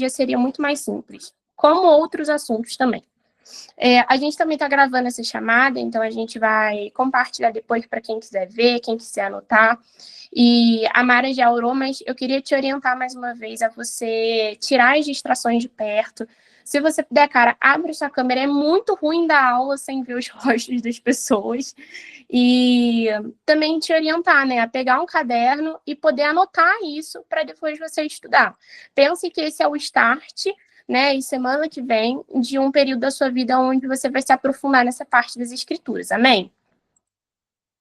seria muito mais simples, como outros assuntos também. A gente também está gravando essa chamada, então a gente vai compartilhar depois para quem quiser ver, quem quiser anotar. E a Mara já orou, mas eu queria te orientar mais uma vez a você tirar as distrações de perto. Se você puder, cara, abre sua câmera. É muito ruim dar aula sem ver os rostos das pessoas. E também te orientar, né, a pegar um caderno e poder anotar isso para depois você estudar. Pense que esse é o start, né, e semana que vem, de um período da sua vida onde você vai se aprofundar nessa parte das escrituras. Amém?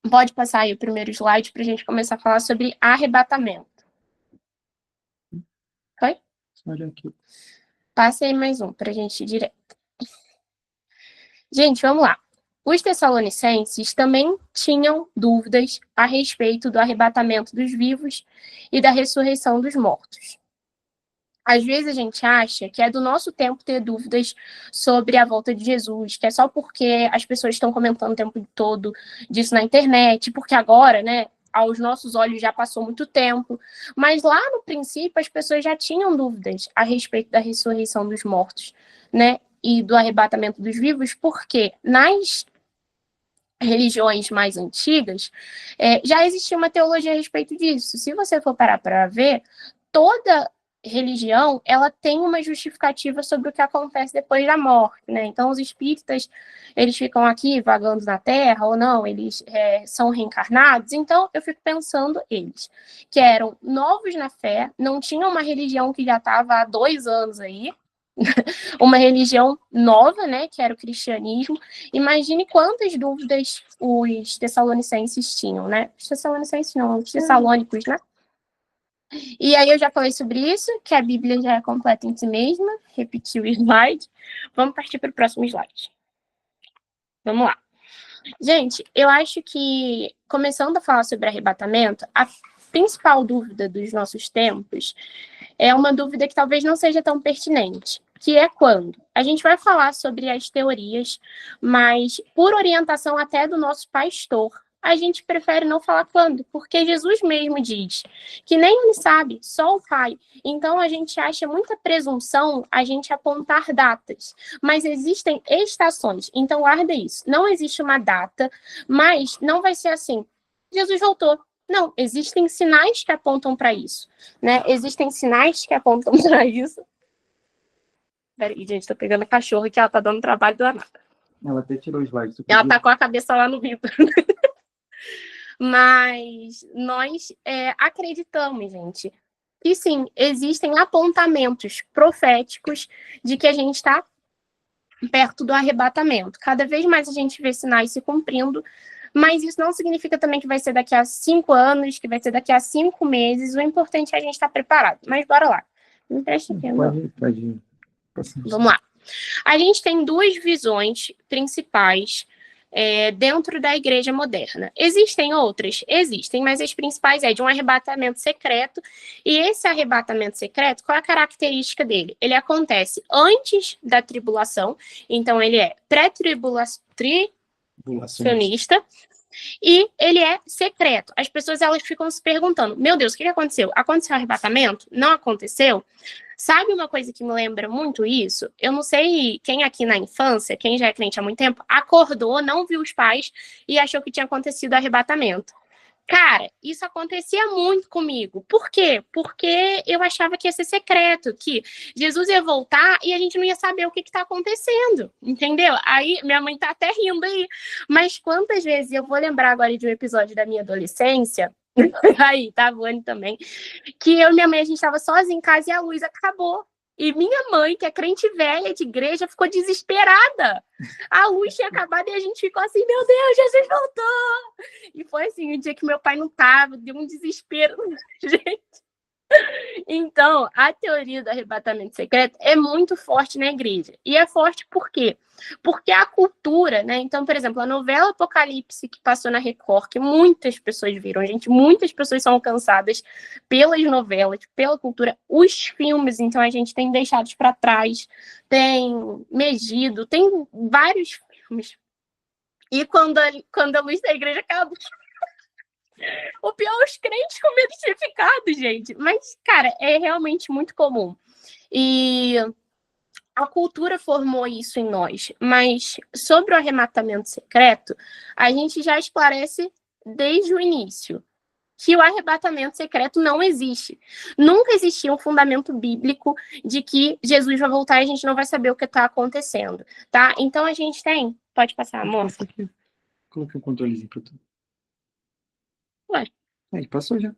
Pode passar aí o primeiro slide para a gente começar a falar sobre arrebatamento. Foi? Olha aqui. Passe aí mais um para a gente ir direto. Gente, vamos lá. Os tessalonicenses também tinham dúvidas a respeito do arrebatamento dos vivos e da ressurreição dos mortos. Às vezes a gente acha que é do nosso tempo ter dúvidas sobre a volta de Jesus, que é só porque as pessoas estão comentando o tempo todo disso na internet, porque agora, né, aos nossos olhos já passou muito tempo. Mas lá no princípio as pessoas já tinham dúvidas a respeito da ressurreição dos mortos, né, e do arrebatamento dos vivos, porque nas religiões mais antigas já existia uma teologia a respeito disso. Se você for parar para ver, toda religião, ela tem uma justificativa sobre o que acontece depois da morte, né? Então, os espíritas, eles ficam aqui vagando na Terra, ou não, eles são reencarnados. Então, eu fico pensando eles, que eram novos na fé, não tinham uma religião que já estava há 2 anos aí, uma religião nova, né, que era o cristianismo. Imagine quantas dúvidas os tessalonicenses tinham, né? Os tessalonicenses não, os tessalônicos, né? E aí eu já falei sobre isso, que a Bíblia já é completa em si mesma. Repeti o slide. Vamos partir para o próximo slide. Vamos lá. Gente, eu acho que, começando a falar sobre arrebatamento, a principal dúvida dos nossos tempos é uma dúvida que talvez não seja tão pertinente, que é quando? A gente vai falar sobre as teorias, mas por orientação até do nosso pastor, a gente prefere não falar quando, porque Jesus mesmo diz que nem ele sabe, só o Pai. Então a gente acha muita presunção a gente apontar datas, mas existem estações, então guarda isso. Não existe uma data, mas não vai ser assim, Jesus voltou. Não, existem sinais que apontam para isso, né? Existem sinais que apontam para isso. Peraí, gente, tô pegando a cachorra que ela tá dando trabalho danado. Ela até tirou o slide. Ela tá com a cabeça lá no vidro. Mas nós acreditamos, gente, que sim, existem apontamentos proféticos de que a gente está perto do arrebatamento. Cada vez mais a gente vê sinais se cumprindo, mas isso não significa também que vai ser daqui a 5 anos, que vai ser daqui a 5 meses. O importante é a gente estar preparado. Mas bora lá. Me presta aqui, Pode ir. Vamos lá. A gente tem 2 visões principais dentro da igreja moderna. Existem outras? Existem, mas as principais é de um arrebatamento secreto. E esse arrebatamento secreto, qual é a característica dele? Ele acontece antes da tribulação, então ele é pré-tribulacionista, e ele é secreto. As pessoas elas ficam se perguntando, meu Deus, o que aconteceu? Aconteceu o arrebatamento? Não aconteceu? Sabe uma coisa que me lembra muito isso? Eu não sei quem aqui na infância, quem já é crente há muito tempo, acordou, não viu os pais e achou que tinha acontecido arrebatamento. Cara, isso acontecia muito comigo. Por quê? Porque eu achava que ia ser secreto, que Jesus ia voltar e a gente não ia saber o que está acontecendo, entendeu? Aí, minha mãe tá até rindo aí, mas quantas vezes, eu vou lembrar agora de um episódio da minha adolescência, aí, tá, Vani também, que eu e minha mãe, a gente estava sozinha em casa e a luz acabou. E minha mãe, que é crente velha de igreja, ficou desesperada. A luz tinha acabado e a gente ficou assim, meu Deus, Jesus voltou! E foi assim, o dia que meu pai não tava, deu um desespero, gente. Então, a teoria do arrebatamento secreto é muito forte na igreja. E é forte por quê? Porque a cultura, né? Então, por exemplo, a novela Apocalipse que passou na Record, que muitas pessoas viram, gente, muitas pessoas são alcançadas pelas novelas, pela cultura, os filmes, então a gente tem Deixados para Trás, tem Megido, tem vários filmes. E quando a luz da igreja acaba, o pior, os crentes com medo de ser ficado, gente. Mas, cara, é realmente muito comum. E a cultura formou isso em nós, mas sobre o arrebatamento secreto, a gente já esclarece desde o início que o arrebatamento secreto não existe. Nunca existia um fundamento bíblico de que Jesus vai voltar e a gente não vai saber o que está acontecendo, tá? Então a gente tem... Pode passar, amor. Coloquei um controlezinho pra tu. Ué. Aí, passou já.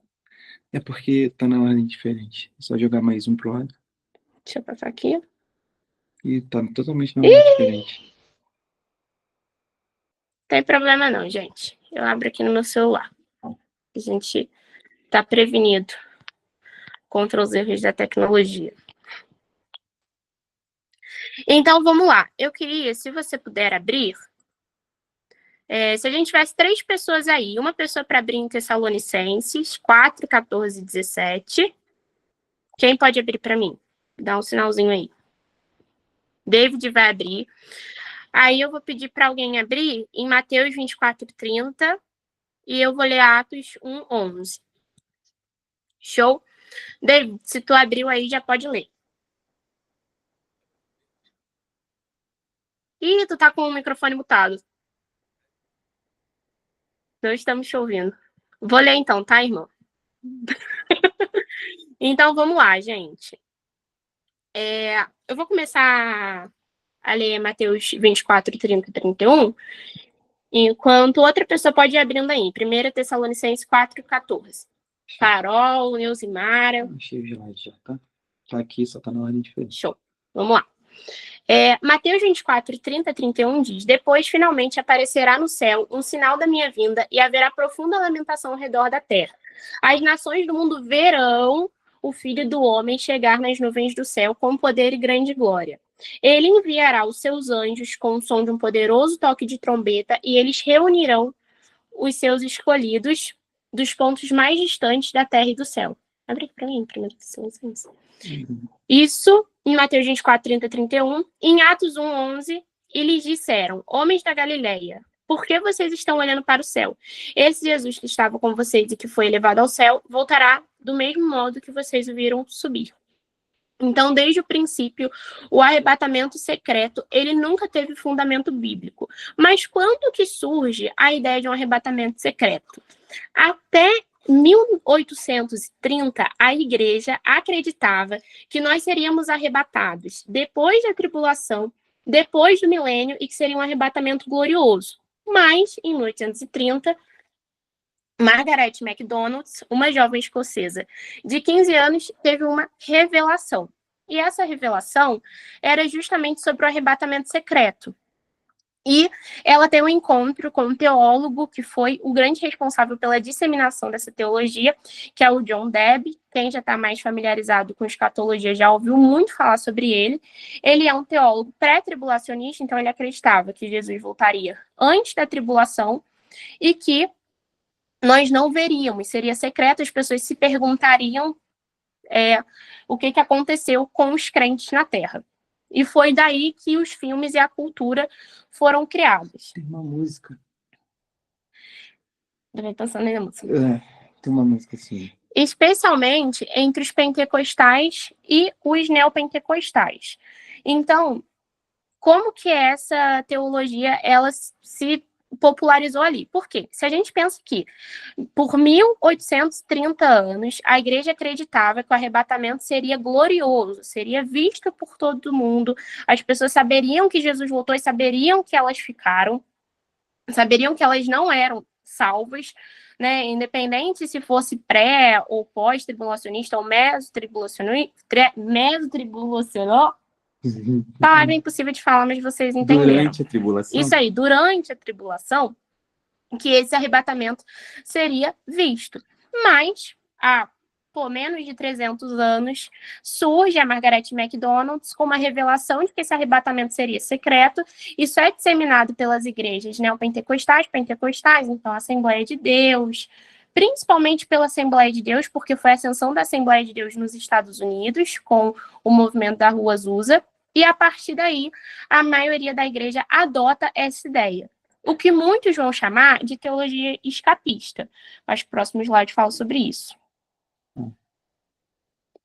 É porque tá na ordem diferente. É só jogar mais um pro lado. Deixa eu passar aqui. E tá totalmente na ordem diferente. Não tem problema não, gente. Eu abro aqui no meu celular. A gente tá prevenido contra os erros da tecnologia. Então, vamos lá. Eu queria, se você puder abrir, se a gente tivesse 3 pessoas aí, uma pessoa para abrir em Tessalonicenses, 4, 14 e 17. Quem pode abrir para mim? Dá um sinalzinho aí. David vai abrir. Aí eu vou pedir para alguém abrir em Mateus 24, 30. E eu vou ler Atos 1, 11. Show? David, se tu abriu aí, já pode ler. Ih, tu tá com o microfone mutado. Não estamos te ouvindo. Vou ler então, tá, irmão? Então, vamos lá, gente. Eu vou começar a ler Mateus 24, 30 e 31, enquanto outra pessoa pode ir abrindo aí. 1 Tessalonicenses 4, 14. Carol, Neusimara. Achei o gelado já, tá? Tá aqui, só tá na ordem diferente. Show. Vamos lá. Mateus 24, 30 e 31 diz: Depois, finalmente, aparecerá no céu um sinal da minha vinda e haverá profunda lamentação ao redor da terra. As nações do mundo verão o Filho do Homem chegar nas nuvens do céu com poder e grande glória. Ele enviará os seus anjos com o som de um poderoso toque de trombeta e eles reunirão os seus escolhidos dos pontos mais distantes da terra e do céu. Abre aqui para mim, primeiro. Isso em Mateus 24, 30 e 31. Em Atos 1, 11, e lhes disseram: Homens da Galileia, por que vocês estão olhando para o céu? Esse Jesus que estava com vocês e que foi elevado ao céu, voltará do mesmo modo que vocês o viram subir. Então, desde o princípio, o arrebatamento secreto, ele nunca teve fundamento bíblico. Mas quando que surge a ideia de um arrebatamento secreto? Até 1830, a igreja acreditava que nós seríamos arrebatados depois da tribulação, depois do milênio, e que seria um arrebatamento glorioso. Mas, em 1830, Margaret MacDonald, uma jovem escocesa de 15 anos, teve uma revelação. E essa revelação era justamente sobre o arrebatamento secreto. E ela tem um encontro com um teólogo que foi o grande responsável pela disseminação dessa teologia, que é o John Debbe. Quem já está mais familiarizado com escatologia já ouviu muito falar sobre ele. Ele é um teólogo pré-tribulacionista, então ele acreditava que Jesus voltaria antes da tribulação e que nós não veríamos, seria secreto, as pessoas se perguntariam o que aconteceu com os crentes na Terra. E foi daí que os filmes e a cultura foram criados. Tem uma música. Estou pensando na música. Tem uma música assim. Especialmente entre os pentecostais e os neopentecostais. Então, como que essa teologia ela se popularizou ali? Por quê? Se a gente pensa que por 1830 anos a igreja acreditava que o arrebatamento seria glorioso, seria visto por todo mundo, as pessoas saberiam que Jesus voltou e saberiam que elas ficaram, saberiam que elas não eram salvas, né? Independente se fosse pré ou pós-tribulacionista ou mesotribulacional. Palavra impossível de falar, mas vocês entenderam. Durante a tribulação? Isso aí, durante a tribulação, que esse arrebatamento seria visto. Mas, há menos de 300 anos, surge a Margaret MacDonald com uma revelação de que esse arrebatamento seria secreto. Isso é disseminado pelas igrejas neopentecostais, pentecostais, então a Assembleia de Deus, principalmente pela Assembleia de Deus, porque foi a ascensão da Assembleia de Deus nos Estados Unidos, com o movimento da Rua Azusa, e a partir daí, a maioria da igreja adota essa ideia. O que muitos vão chamar de teologia escapista. Mas o próximo slide fala sobre isso.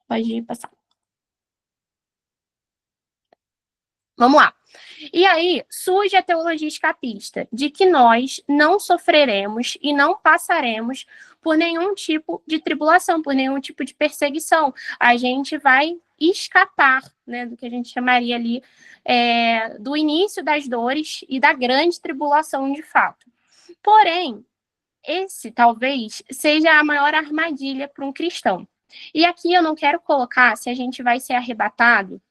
Pode passar. Vamos lá. E aí surge a teologia escapista, de que nós não sofreremos e não passaremos por nenhum tipo de tribulação, por nenhum tipo de perseguição. A gente vai escapar, né, do que a gente chamaria ali do início das dores e da grande tribulação de fato. Porém, esse talvez seja a maior armadilha para um cristão. E aqui eu não quero colocar se a gente vai ser arrebatado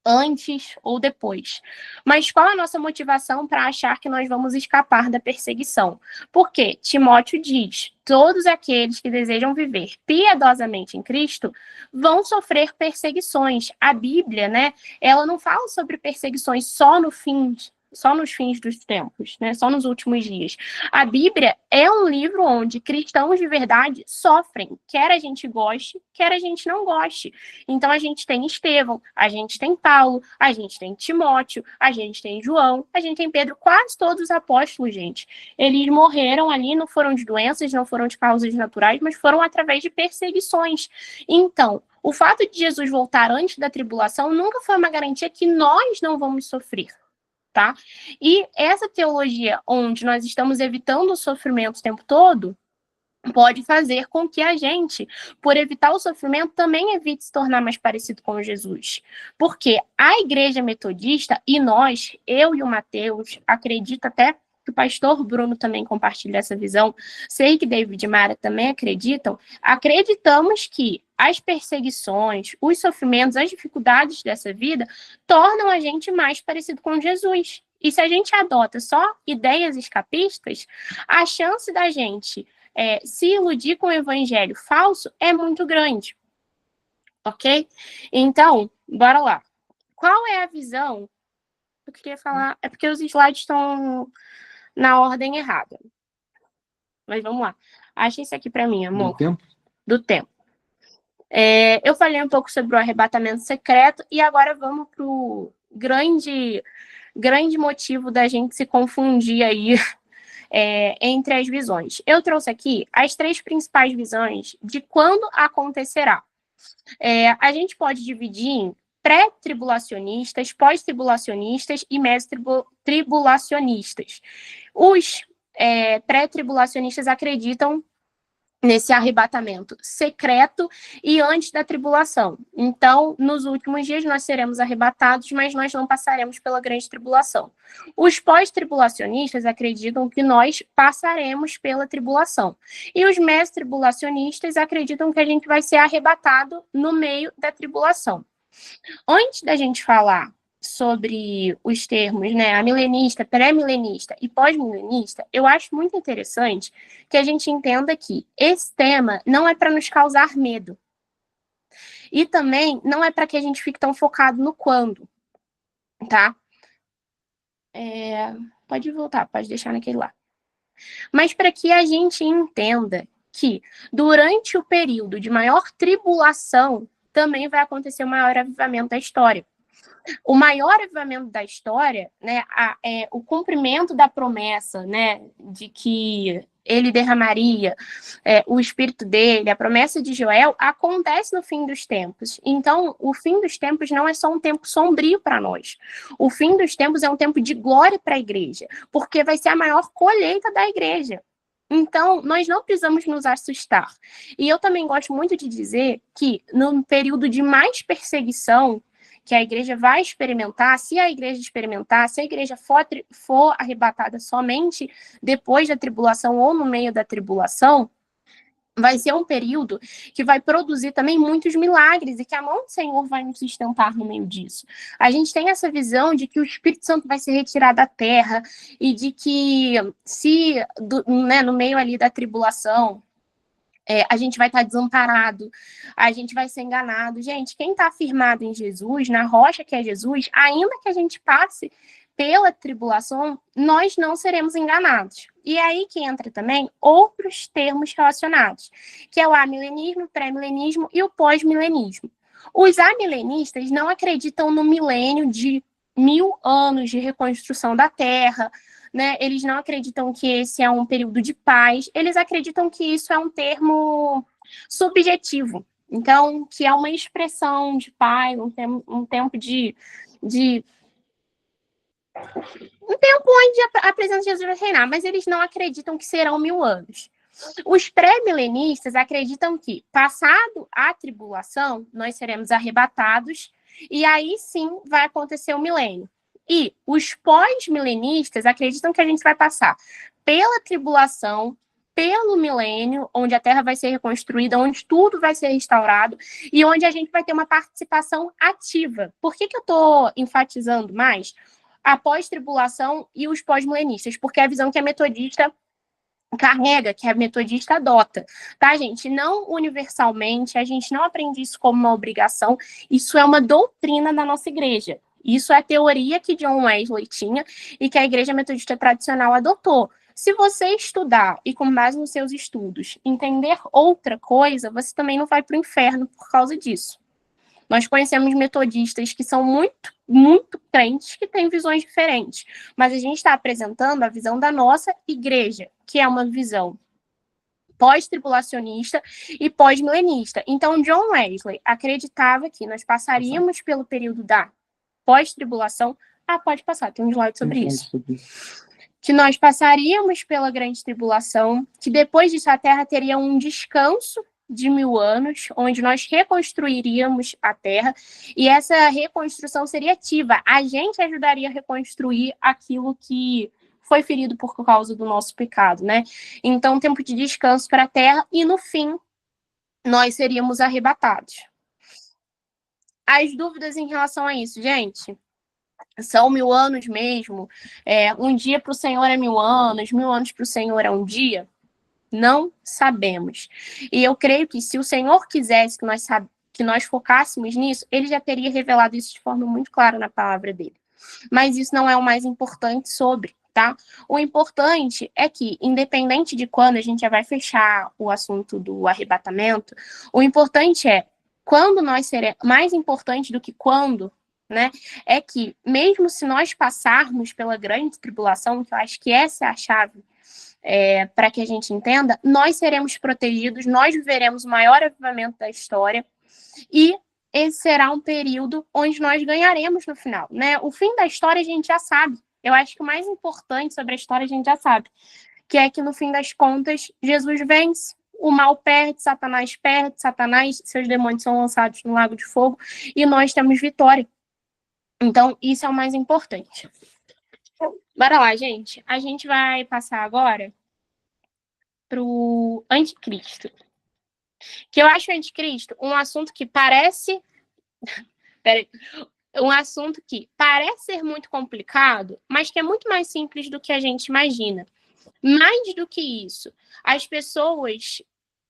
antes ou depois. Mas qual a nossa motivação para achar que nós vamos escapar da perseguição? Porque Timóteo diz: todos aqueles que desejam viver piedosamente em Cristo vão sofrer perseguições. A Bíblia, né, ela não fala sobre perseguições só nos fins dos tempos, né? Só nos últimos dias. A Bíblia é um livro onde cristãos de verdade sofrem, quer a gente goste, quer a gente não goste. Então a gente tem Estevão, a gente tem Paulo, a gente tem Timóteo, a gente tem João, a gente tem Pedro, quase todos os apóstolos, gente. Eles morreram ali, não foram de doenças, não foram de causas naturais, mas foram através de perseguições. Então, o fato de Jesus voltar antes da tribulação nunca foi uma garantia que nós não vamos sofrer. Tá? E essa teologia onde nós estamos evitando o sofrimento o tempo todo pode fazer com que a gente, por evitar o sofrimento, também evite se tornar mais parecido com Jesus. Porque a igreja metodista, e nós, eu e o Mateus, acredito até que o pastor Bruno também compartilha essa visão, sei que David e Mara também acreditamos que as perseguições, os sofrimentos, as dificuldades dessa vida tornam a gente mais parecido com Jesus. E se a gente adota só ideias escapistas, a chance da gente se iludir com o evangelho falso é muito grande. Ok? Então, bora lá. Qual é a visão? Eu queria falar... É porque os slides estão na ordem errada. Mas vamos lá. Acha isso aqui para mim, amor. Do tempo? Do tempo. Eu falei um pouco sobre o arrebatamento secreto e agora vamos para o grande motivo da gente se confundir aí entre as visões. Eu trouxe aqui as 3 principais visões de quando acontecerá. A gente pode dividir em pré-tribulacionistas, pós-tribulacionistas e meso-tribulacionistas. Os pré-tribulacionistas acreditam nesse arrebatamento secreto e antes da tribulação. Então, nos últimos dias nós seremos arrebatados, mas nós não passaremos pela grande tribulação. Os pós-tribulacionistas acreditam que nós passaremos pela tribulação. E os meso-tribulacionistas acreditam que a gente vai ser arrebatado no meio da tribulação. Antes da gente falar sobre os termos, né, amilenista, pré-milenista e pós-milenista, eu acho muito interessante que a gente entenda que esse tema não é para nos causar medo. E também não é para que a gente fique tão focado no quando, tá? Pode voltar, pode deixar naquele lá. Mas para que a gente entenda que durante o período de maior tribulação também vai acontecer o maior avivamento da história. O maior avivamento da história, né, o cumprimento da promessa, né, de que ele derramaria o espírito dele, a promessa de Joel, acontece no fim dos tempos. Então, o fim dos tempos não é só um tempo sombrio para nós. O fim dos tempos é um tempo de glória para a igreja, porque vai ser a maior colheita da igreja. Então, nós não precisamos nos assustar. E eu também gosto muito de dizer que, no período de mais perseguição que a igreja vai experimentar, se a igreja for arrebatada somente depois da tribulação ou no meio da tribulação, vai ser um período que vai produzir também muitos milagres e que a mão do Senhor vai nos sustentar no meio disso. A gente tem essa visão de que o Espírito Santo vai ser retirado da terra e de que no meio ali da tribulação, a gente vai estar desamparado, a gente vai ser enganado. Gente, quem está afirmado em Jesus, na rocha que é Jesus, ainda que a gente passe pela tribulação, nós não seremos enganados. E é aí que entra também outros termos relacionados, que é o amilenismo, o pré-milenismo e o pós-milenismo. Os amilenistas não acreditam no milênio de 1000 anos de reconstrução da Terra, né? Eles não acreditam que esse é um período de paz, eles acreditam que isso é um termo subjetivo, então, que é uma expressão de paz, um tempo de um tempo onde a presença de Jesus vai reinar, mas eles não acreditam que serão 1000 anos. Os pré-milenistas acreditam que, passado a tribulação, nós seremos arrebatados e aí sim vai acontecer o milênio. E os pós-milenistas acreditam que a gente vai passar pela tribulação, pelo milênio, onde a Terra vai ser reconstruída, onde tudo vai ser restaurado e onde a gente vai ter uma participação ativa. Por que eu estou enfatizando mais a pós-tribulação e os pós-milenistas? Porque é a visão que a metodista carrega, que a metodista adota, tá, gente? Não universalmente, a gente não aprende isso como uma obrigação, isso é uma doutrina da nossa igreja. Isso é a teoria que John Wesley tinha e que a igreja metodista tradicional adotou. Se você estudar e, com base nos seus estudos, entender outra coisa, você também não vai para o inferno por causa disso. Nós conhecemos metodistas que são muito, muito crentes, que têm visões diferentes. Mas a gente está apresentando a visão da nossa igreja, que é uma visão pós-tribulacionista e pós-milenista. Então, John Wesley acreditava que nós passaríamos pelo período da pós-tribulação. Pode passar, tem um slide sobre isso. Que nós passaríamos pela grande tribulação, que depois disso a Terra teria um descanso de 1000 anos, onde nós reconstruiríamos a Terra, e essa reconstrução seria ativa. A gente ajudaria a reconstruir aquilo que foi ferido por causa do nosso pecado, né? Então, tempo de descanso para a Terra, e no fim, nós seríamos arrebatados. As dúvidas em relação a isso, gente? São 1000 anos mesmo? Um dia para o Senhor é 1000 anos, 1000 anos para o Senhor é um dia? Não sabemos. E eu creio que se o Senhor quisesse que nós focássemos nisso, ele já teria revelado isso de forma muito clara na palavra dele. Mas isso não é o mais importante sobre, tá? O importante é que, independente de quando, a gente já vai fechar o assunto do arrebatamento, o importante é, quando nós seremos, mais importante do que quando, né, é que, mesmo se nós passarmos pela grande tribulação, que eu acho que essa é a chave, para que a gente entenda, nós seremos protegidos, nós viveremos o maior avivamento da história e esse será um período onde nós ganharemos no final, né? O fim da história a gente já sabe. Eu acho que o mais importante sobre a história a gente já sabe, que é que no fim das contas Jesus vence, o mal perde, Satanás, seus demônios são lançados no lago de fogo e nós temos vitória. Então, isso é o mais importante. Bora lá, gente. A gente vai passar agora para o anticristo. Que eu acho o anticristo um assunto que parece... Um assunto que parece ser muito complicado, mas que é muito mais simples do que a gente imagina. Mais do que isso, as pessoas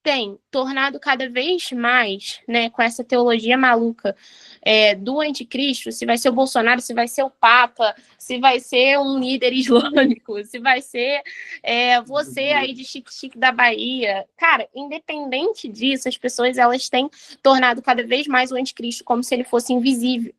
têm tornado cada vez mais, né, com essa teologia maluca do anticristo, se vai ser o Bolsonaro, se vai ser o Papa, se vai ser um líder islâmico, se vai ser você aí de chique-chique da Bahia. Cara, independente disso, as pessoas elas têm tornado cada vez mais o anticristo como se ele fosse invisível.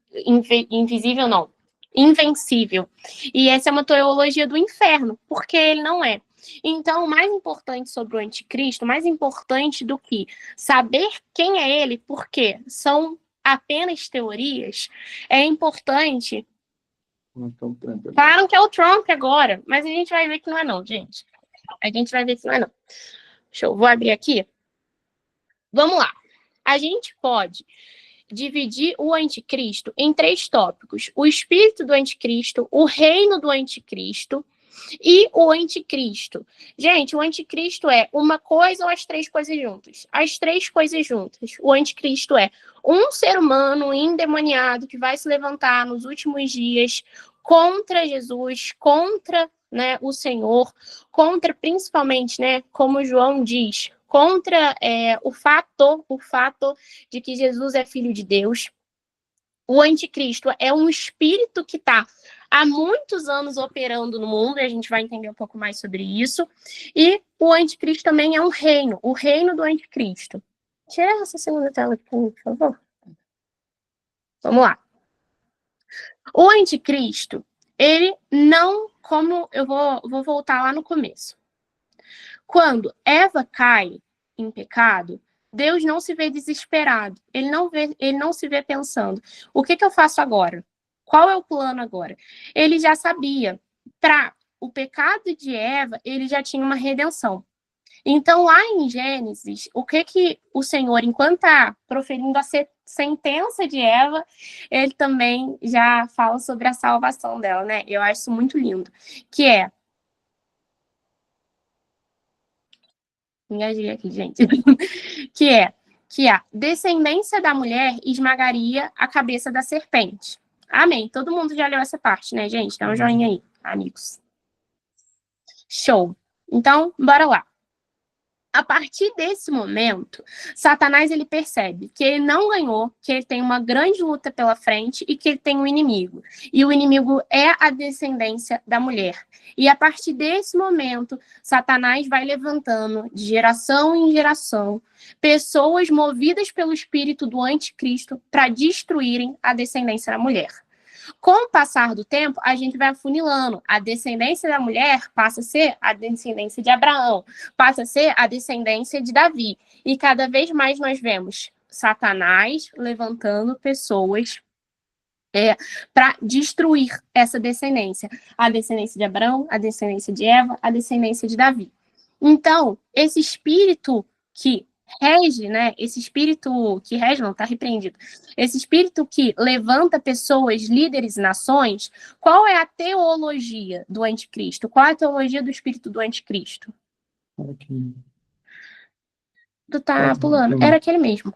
Invisível não, invencível. E essa é uma teologia do inferno, porque ele não é. Então, o mais importante sobre o anticristo, mais importante do que saber quem é ele, porque são apenas teorias, é importante... Falaram que é o Trump agora, mas a gente vai ver que não é não, gente. A gente vai ver que não é não. Vou abrir aqui. Vamos lá. A gente pode dividir o anticristo em 3 tópicos. O espírito do anticristo, o reino do anticristo e o anticristo. Gente, o anticristo é uma coisa ou as 3 coisas juntas? As 3 coisas juntas. O anticristo é um ser humano endemoniado que vai se levantar nos últimos dias contra Jesus, contra, né, o Senhor, contra principalmente, né, como João diz, contra o fato de que Jesus é filho de Deus. O anticristo é um espírito que está há muitos anos operando no mundo, e a gente vai entender um pouco mais sobre isso. E o anticristo também é um reino, o reino do anticristo. Tira essa segunda tela aqui, por favor. Vamos lá. O anticristo, ele não, como eu vou voltar lá no começo. Quando Eva cai em pecado, Deus não se vê desesperado. Ele não se vê pensando, o que eu faço agora? Qual é o plano agora? Ele já sabia, para o pecado de Eva, ele já tinha uma redenção. Então, lá em Gênesis, o que o Senhor, enquanto está proferindo a sentença de Eva, ele também já fala sobre a salvação dela, né? Eu acho isso muito lindo. Que é... Engasguei aqui, gente. que a descendência da mulher esmagaria a cabeça da serpente. Amém. Todo mundo já leu essa parte, né, gente? Dá um joinha aí, amigos. Show. Então, bora lá. A partir desse momento, Satanás ele percebe que ele não ganhou, que ele tem uma grande luta pela frente e que ele tem um inimigo. E o inimigo é a descendência da mulher. E a partir desse momento, Satanás vai levantando de geração em geração pessoas movidas pelo espírito do anticristo para destruírem a descendência da mulher. Com o passar do tempo, a gente vai afunilando. A descendência da mulher passa a ser a descendência de Abraão, passa a ser a descendência de Davi. E cada vez mais nós vemos Satanás levantando pessoas para destruir essa descendência. A descendência de Abraão, a descendência de Eva, a descendência de Davi. Então, esse espírito que rege, né? Esse espírito que rege, não, está repreendido. Esse espírito que levanta pessoas, líderes e nações, qual é a teologia do anticristo? Qual é a teologia do espírito do anticristo? Tu tá pulando. Era aquele mesmo.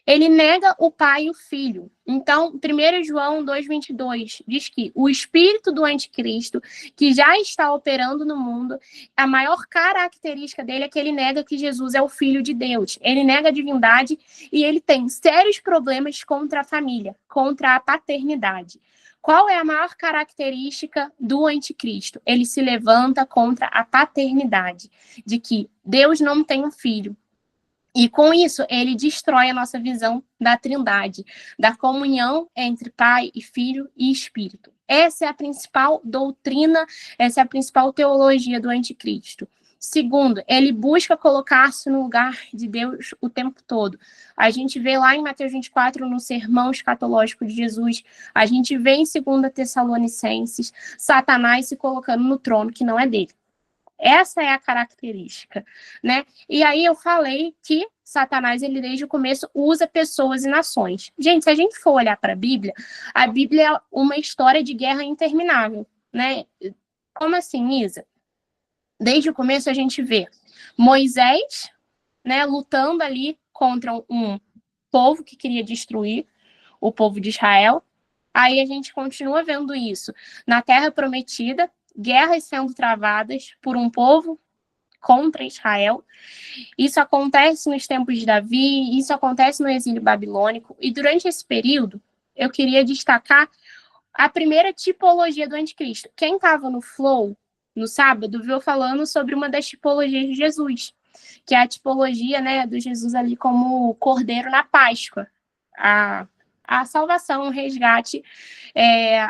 Ele nega o pai e o filho. Então, 1 João 2,22 diz que o espírito do anticristo, que já está operando no mundo, a maior característica dele é que ele nega que Jesus é o filho de Deus. Ele nega a divindade e ele tem sérios problemas contra a família, contra a paternidade. Qual é a maior característica do anticristo? Ele se levanta contra a paternidade, de que Deus não tem um filho. E com isso, ele destrói a nossa visão da trindade, da comunhão entre Pai e Filho e Espírito. Essa é a principal doutrina, essa é a principal teologia do anticristo. Segundo, ele busca colocar-se no lugar de Deus o tempo todo. A gente vê lá em Mateus 24, no sermão escatológico de Jesus, a gente vê em 2 Tessalonicenses, Satanás se colocando no trono que não é dele. Essa é a característica, né? E aí eu falei que Satanás, ele desde o começo usa pessoas e nações. Gente, se a gente for olhar para a Bíblia é uma história de guerra interminável, né? Como assim, Isa? Desde o começo a gente vê Moisés, né, lutando ali contra um povo que queria destruir o povo de Israel. Aí a gente continua vendo isso na Terra Prometida, guerras sendo travadas por um povo contra Israel. Isso acontece nos tempos de Davi, isso acontece no exílio babilônico. E durante esse período, eu queria destacar a primeira tipologia do anticristo. Quem estava no Flow, no sábado, viu falando sobre uma das tipologias de Jesus, que é a tipologia, né, do Jesus ali como cordeiro na Páscoa. A salvação, o resgate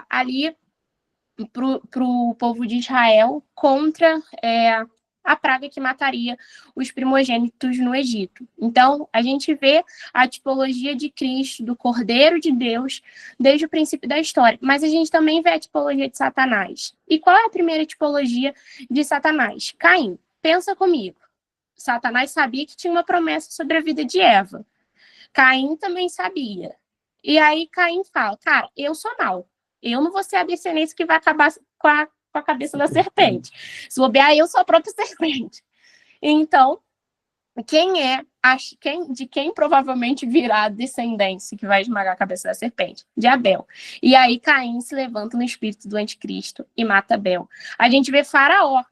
ali para o povo de Israel contra a praga que mataria os primogênitos no Egito. Então, a gente vê a tipologia de Cristo, do Cordeiro de Deus, desde o princípio da história. Mas a gente também vê a tipologia de Satanás. E qual é a primeira tipologia de Satanás? Caim. Pensa comigo. Satanás sabia que tinha uma promessa sobre a vida de Eva. Caim também sabia. E aí Caim fala, cara, eu sou mau. Eu não vou ser a descendência que vai acabar com a cabeça da serpente. Se bobear, eu sou a própria serpente. Então, de quem provavelmente virá a descendência que vai esmagar a cabeça da serpente? De Abel. E aí Caim se levanta no espírito do anticristo e mata Abel. A gente vê Faraó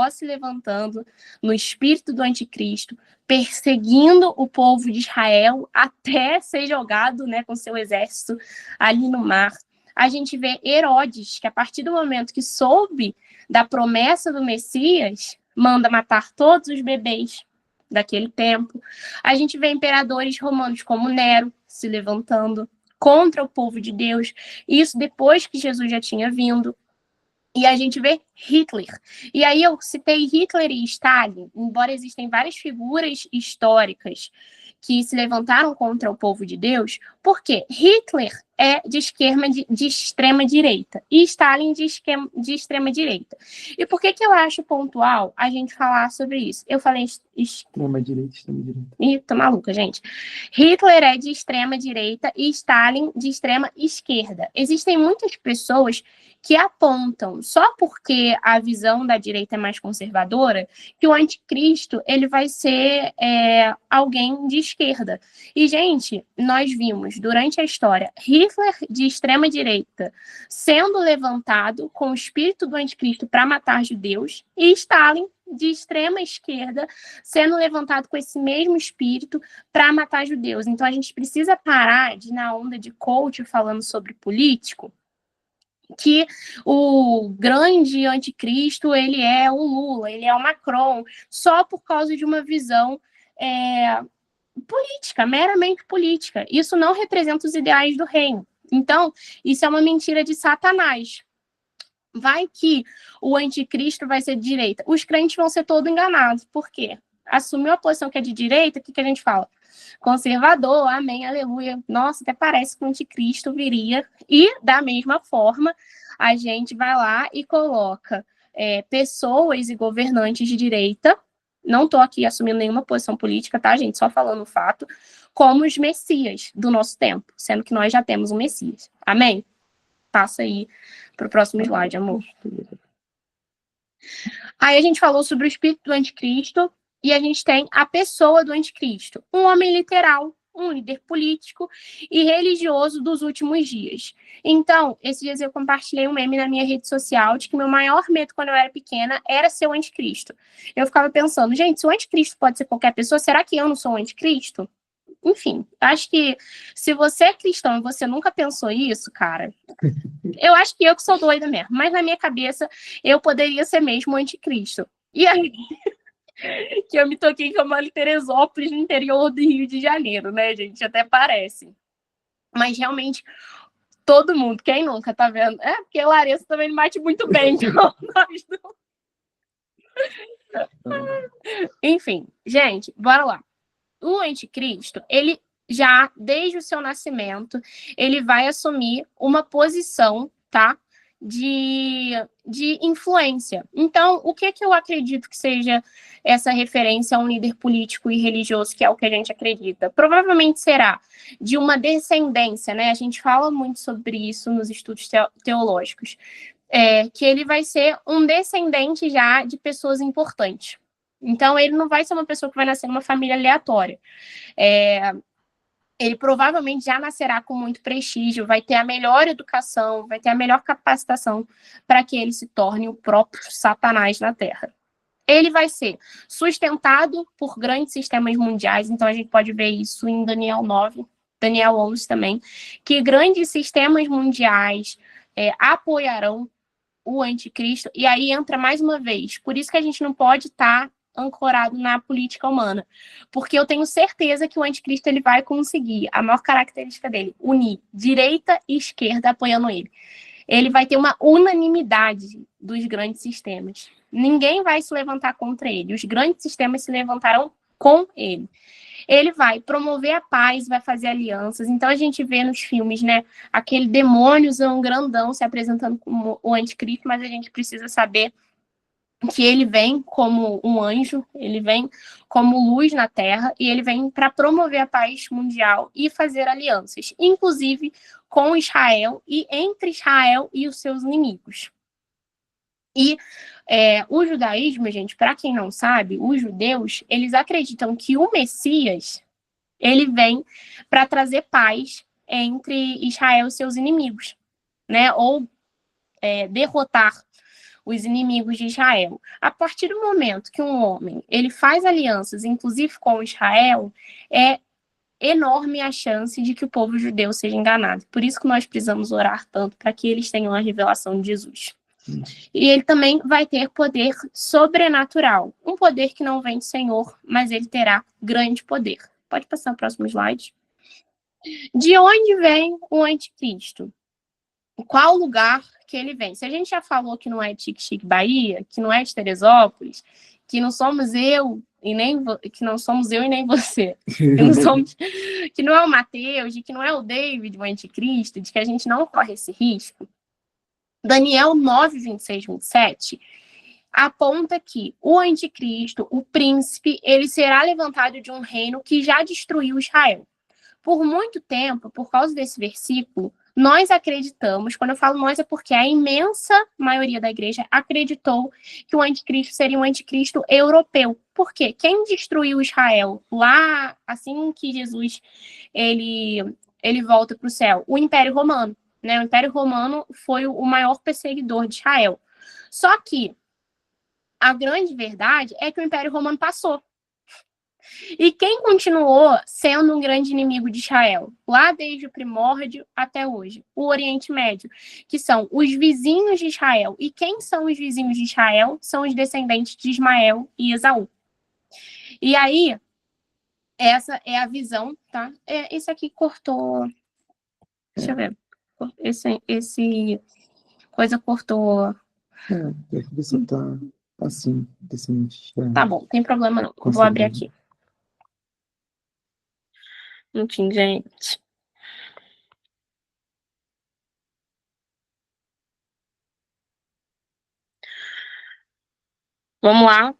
se levantando no espírito do anticristo, perseguindo o povo de Israel até ser jogado, né, com seu exército ali no mar. A gente vê Herodes, que a partir do momento que soube da promessa do Messias, manda matar todos os bebês daquele tempo. A gente vê imperadores romanos como Nero se levantando contra o povo de Deus, isso depois que Jesus já tinha vindo. E a gente vê Hitler. E aí eu citei Hitler e Stalin, embora existem várias figuras históricas que se levantaram contra o povo de Deus, Por quê? Hitler é de extrema direita e Stalin de extrema direita. E por que eu acho pontual a gente falar sobre isso? Eu falei extrema direita, extrema direita. Ih, tô maluca, gente. Hitler é de extrema direita e Stalin de extrema esquerda. Existem muitas pessoas que apontam, só porque a visão da direita é mais conservadora, que o anticristo ele vai ser alguém de esquerda. E, gente, nós vimos durante a história Hitler de extrema direita sendo levantado com o espírito do anticristo para matar judeus e Stalin de extrema esquerda sendo levantado com esse mesmo espírito para matar judeus. Então, a gente precisa parar de, na onda de coach falando sobre político, que o grande anticristo, ele é o Lula, ele é o Macron, só por causa de uma visão política, meramente política. Isso não representa os ideais do reino. Então, isso é uma mentira de Satanás. Vai que o anticristo vai ser de direita. Os crentes vão ser todos enganados. Por quê? Assumiu a posição que é de direita, o que a gente fala? Conservador, amém, aleluia. Nossa, até parece que o anticristo viria. E, da mesma forma, a gente vai lá e coloca pessoas e governantes de direita, não estou aqui assumindo nenhuma posição política, tá, gente? Só falando o fato, como os messias do nosso tempo, sendo que nós já temos um messias. Amém? Passa aí para o próximo slide, amor. Aí a gente falou sobre o espírito do anticristo e a gente tem a pessoa do anticristo. Um homem literal, um líder político e religioso dos últimos dias. Então, esses dias eu compartilhei um meme na minha rede social de que meu maior medo quando eu era pequena era ser o anticristo. Eu ficava pensando, gente, se o anticristo pode ser qualquer pessoa, será que eu não sou o anticristo? Enfim, acho que se você é cristão e você nunca pensou isso, cara, eu acho que eu que sou doida mesmo. Mas na minha cabeça, eu poderia ser mesmo o anticristo. E aí, que eu me toquei que eu moro em Teresópolis, no interior do Rio de Janeiro, né, gente? Até parece. Mas realmente, todo mundo, quem nunca, tá vendo? É, porque a Larissa também bate muito bem, então nós não. Enfim, gente, bora lá. O anticristo, ele já, desde o seu nascimento, ele vai assumir uma posição, tá? De influência. Então, o que eu acredito que seja essa referência a um líder político e religioso, que é o que a gente acredita? Provavelmente será de uma descendência, né? A gente fala muito sobre isso nos estudos teológicos, que ele vai ser um descendente já de pessoas importantes. Então, ele não vai ser uma pessoa que vai nascer numa família aleatória. Ele provavelmente já nascerá com muito prestígio, vai ter a melhor educação, vai ter a melhor capacitação para que ele se torne o próprio Satanás na Terra. Ele vai ser sustentado por grandes sistemas mundiais, então a gente pode ver isso em Daniel 9, Daniel 11 também, que grandes sistemas mundiais apoiarão o anticristo, e aí entra mais uma vez, por isso que a gente não pode estar ancorado na política humana, porque eu tenho certeza que o anticristo ele vai conseguir, a maior característica dele, unir direita e esquerda apoiando ele. Ele vai ter uma unanimidade dos grandes sistemas. Ninguém vai se levantar contra ele, os grandes sistemas se levantarão com ele. Ele vai promover a paz, vai fazer alianças. Então a gente vê nos filmes, né, aquele demôniozão grandão se apresentando como o anticristo, mas a gente precisa saber que ele vem como um anjo, ele vem como luz na Terra, e ele vem para promover a paz mundial e fazer alianças, inclusive com Israel e entre Israel e os seus inimigos. E o judaísmo, gente, para quem não sabe, os judeus, eles acreditam que o Messias, ele vem para trazer paz entre Israel e seus inimigos, né? Ou derrotar os inimigos de Israel. A partir do momento que um homem ele faz alianças, inclusive com Israel, é enorme a chance de que o povo judeu seja enganado. Por isso que nós precisamos orar tanto para que eles tenham a revelação de Jesus. E ele também vai ter poder sobrenatural. Um poder que não vem do Senhor, mas ele terá grande poder. Pode passar o próximo slide. De onde vem o anticristo? Qual lugar que ele vem? Se a gente já falou que não é de Xique-Xique, Bahia, que não é de Teresópolis, que não somos eu e nem você, que não é o Mateus, de que não é o David, o anticristo, de que a gente não corre esse risco, Daniel 9, 26, 27, aponta que o anticristo, o príncipe, ele será levantado de um reino que já destruiu Israel. Por muito tempo, por causa desse versículo, nós acreditamos, quando eu falo nós é porque a imensa maioria da igreja acreditou que o anticristo seria um anticristo europeu. Por quê? Quem destruiu Israel lá, assim que Jesus ele volta para o céu? O Império Romano. Né? O Império Romano foi o maior perseguidor de Israel. Só que a grande verdade é que o Império Romano passou. E quem continuou sendo um grande inimigo de Israel, lá desde o primórdio até hoje? O Oriente Médio, que são os vizinhos de Israel. E quem são os vizinhos de Israel? São os descendentes de Ismael e Esaú. E aí, essa é a visão, tá? Esse aqui cortou... Deixa eu ver. Esse coisa cortou... É que você tá assim, decente. Tá bom, tem problema não. Vou abrir aqui. Enfim, gente. Vamos lá.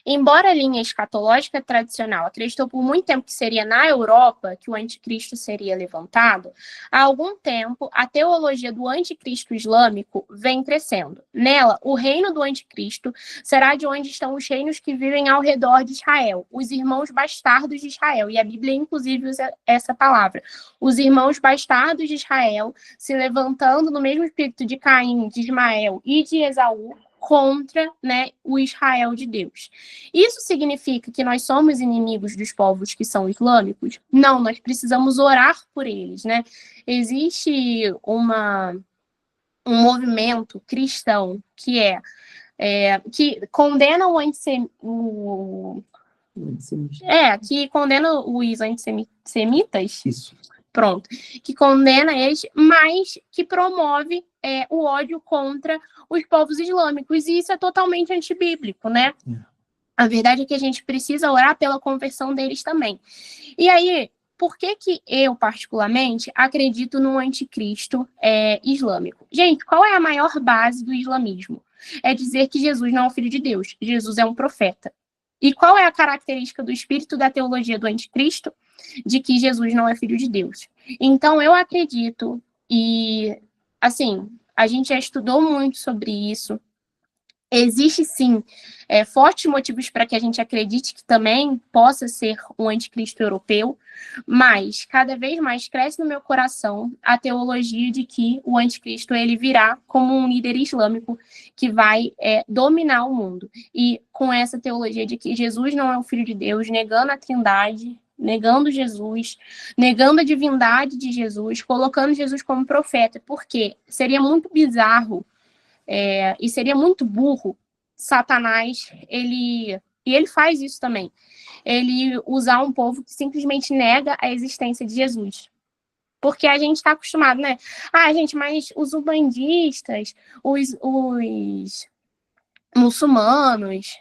Embora a linha escatológica tradicional acreditou por muito tempo que seria na Europa que o anticristo seria levantado, há algum tempo a teologia do anticristo islâmico vem crescendo. Nela, o reino do anticristo será de onde estão os reinos que vivem ao redor de Israel, os irmãos bastardos de Israel. E a Bíblia, inclusive, usa essa palavra. Os irmãos bastardos de Israel se levantando no mesmo espírito de Caim, de Ismael e de Esaú, contra, né, o Israel de Deus. Isso significa que nós somos inimigos dos povos que são islâmicos? Não, nós precisamos orar por eles, né? Existe um movimento cristão que que condena que condena os antissemitas. Isso. Pronto, que condena eles, mas que promove o ódio contra os povos islâmicos, e isso é totalmente antibíblico, né? A verdade é que a gente precisa orar pela conversão deles também. E aí, por que eu, particularmente, acredito no anticristo islâmico? Gente, qual é a maior base do islamismo? É dizer que Jesus não é o filho de Deus, Jesus é um profeta. E qual é a característica do espírito da teologia do anticristo? De que Jesus não é filho de Deus. Então, eu acredito, e, assim, a gente já estudou muito sobre isso. Existe, sim, fortes motivos para que a gente acredite que também possa ser um anticristo europeu, mas cada vez mais cresce no meu coração a teologia de que o anticristo ele virá como um líder islâmico que vai dominar o mundo. E com essa teologia de que Jesus não é o Filho de Deus, negando a Trindade, negando Jesus, negando a divindade de Jesus, colocando Jesus como profeta, porque seria muito bizarro e seria muito burro Satanás, e ele faz isso também, ele usar um povo que simplesmente nega a existência de Jesus. Porque a gente está acostumado, né? Gente, mas os umbandistas, os muçulmanos,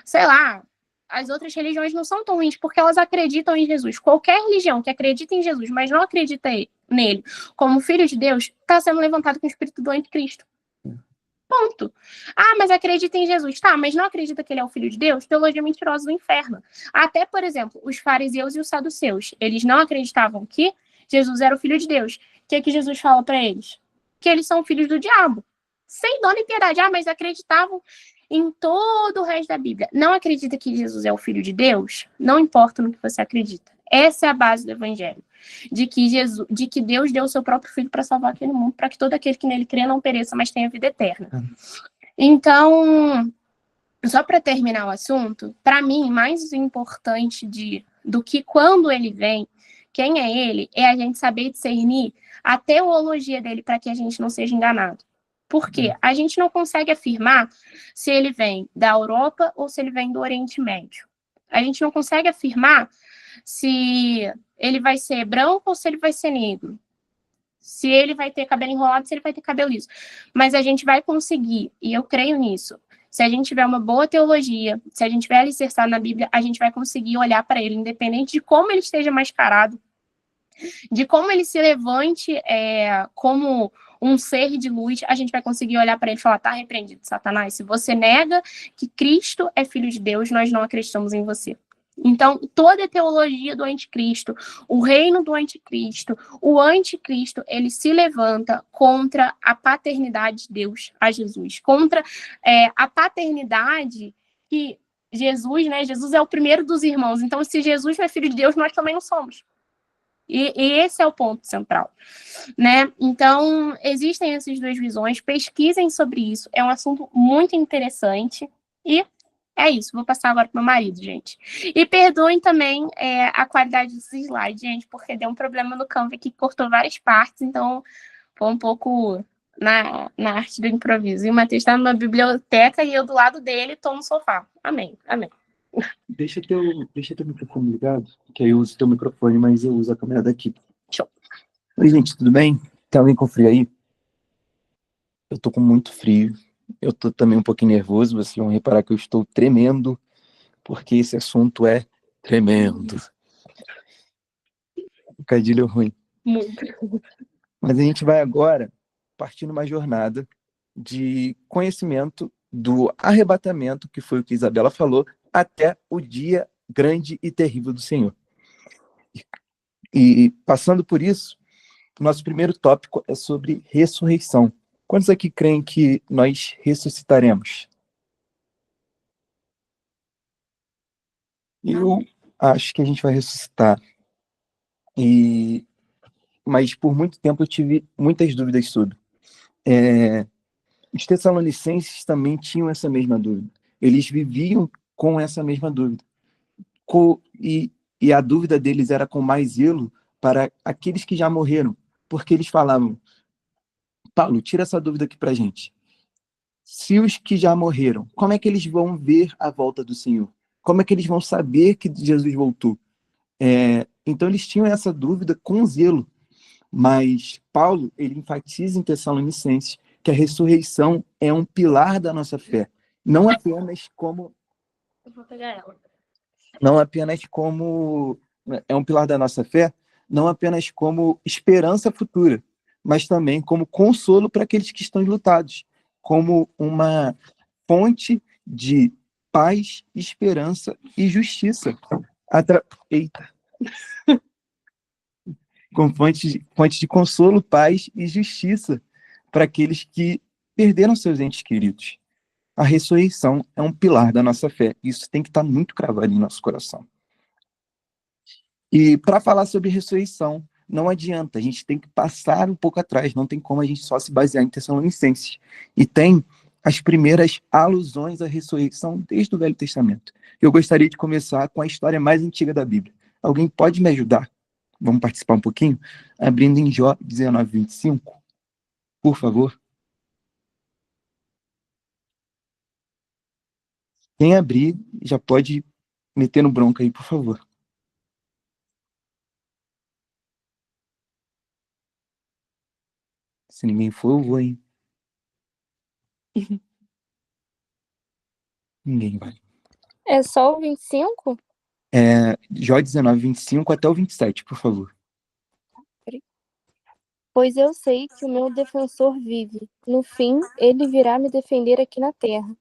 sei lá, as outras religiões não são tão ruins porque elas acreditam em Jesus. Qualquer religião que acredita em Jesus, mas não acredita nele como filho de Deus, está sendo levantado com o espírito do anticristo. Ponto. Mas acredita em Jesus. Tá, mas não acredita que ele é o Filho de Deus? Teologia mentirosa do inferno. Até, por exemplo, os fariseus e os saduceus, eles não acreditavam que Jesus era o Filho de Deus. O que Jesus fala para eles? Que eles são filhos do diabo. Sem dó nem piedade. Mas acreditavam em todo o resto da Bíblia. Não acredita que Jesus é o Filho de Deus? Não importa no que você acredita. Essa é a base do Evangelho. De que Deus deu o seu próprio Filho para salvar aquele mundo, para que todo aquele que nele crê não pereça, mas tenha vida eterna. Então, só para terminar o assunto, para mim, mais importante do que quando ele vem, quem é ele, é a gente saber discernir a teologia dele para que a gente não seja enganado. Por quê? A gente não consegue afirmar se ele vem da Europa ou se ele vem do Oriente Médio. A gente não consegue afirmar se ele vai ser branco ou se ele vai ser negro. se ele vai ter cabelo enrolado, se ele vai ter cabelo liso. Mas a gente vai conseguir, e eu creio nisso. Se a gente tiver uma boa teologia, se a gente tiver alicerçado na Bíblia, a gente vai conseguir olhar para ele, independente de como ele esteja mascarado, de como ele se levante como um ser de luz, a gente vai conseguir olhar para ele e falar, tá repreendido, Satanás. Se você nega que Cristo é filho de Deus, nós não acreditamos em você. Então, toda a teologia do anticristo, o reino do anticristo, o anticristo, ele se levanta contra a paternidade de Deus a Jesus, contra a paternidade que Jesus, né? Jesus é o primeiro dos irmãos. Então, se Jesus não é filho de Deus, nós também não somos. E esse é o ponto central, né? Então, existem essas duas visões, pesquisem sobre isso, é um assunto muito interessante, e é isso, vou passar agora para o meu marido, gente. E perdoem também a qualidade dos slides, gente, porque deu um problema no Canva que cortou várias partes, então foi um pouco na arte do improviso. E o Matheus está numa biblioteca e eu do lado dele estou no sofá. Amém, amém. Deixa teu microfone ligado, que aí eu uso teu microfone, mas eu uso a câmera daqui. Show. Oi, gente, tudo bem? Tem alguém com frio aí? Eu tô com muito frio. Eu tô também um pouquinho nervoso. Vocês vão reparar que eu estou tremendo, porque esse assunto é tremendo. O cadilho ruim. Muito. Mas a gente vai agora partir numa jornada de conhecimento do arrebatamento, que foi o que Isabela falou, até o dia grande e terrível do Senhor. E passando por isso, o nosso primeiro tópico é sobre ressurreição. Quantos aqui creem que nós ressuscitaremos? Eu acho que a gente vai ressuscitar. Mas por muito tempo eu tive muitas dúvidas sobre. Os tessalonicenses também tinham essa mesma dúvida. Eles viviam com essa mesma dúvida. E a dúvida deles era com mais zelo para aqueles que já morreram, porque eles falavam, Paulo, tira essa dúvida aqui para a gente. Se os que já morreram, como é que eles vão ver a volta do Senhor? Como é que eles vão saber que Jesus voltou? Então eles tinham essa dúvida com zelo, mas Paulo, ele enfatiza em Tessalonicenses que a ressurreição é um pilar da nossa fé, não apenas como Eu vou pegar ela. não apenas como é um pilar da nossa fé, não apenas como esperança futura, mas também como consolo para aqueles que estão enlutados, como uma fonte de paz, esperança e justiça. Eita. Com fonte de consolo, paz e justiça para aqueles que perderam seus entes queridos. A ressurreição é um pilar da nossa fé. Isso tem que estar muito cravado em nosso coração. E para falar sobre ressurreição, não adianta, a gente tem que passar um pouco atrás, não tem como a gente só se basear em Tessalonicenses. E tem as primeiras alusões à ressurreição desde o Velho Testamento. Eu gostaria de começar com a história mais antiga da Bíblia. Alguém pode me ajudar? Vamos participar um pouquinho? Abrindo em Jó 19, 25, por favor. Quem abrir já pode meter no bronca aí, por favor. Se ninguém for, eu vou, hein? Ninguém vai. É só o 25? Jó 19, 25 até o 27, por favor. Pois eu sei que o meu defensor vive. No fim, ele virá me defender aqui na terra.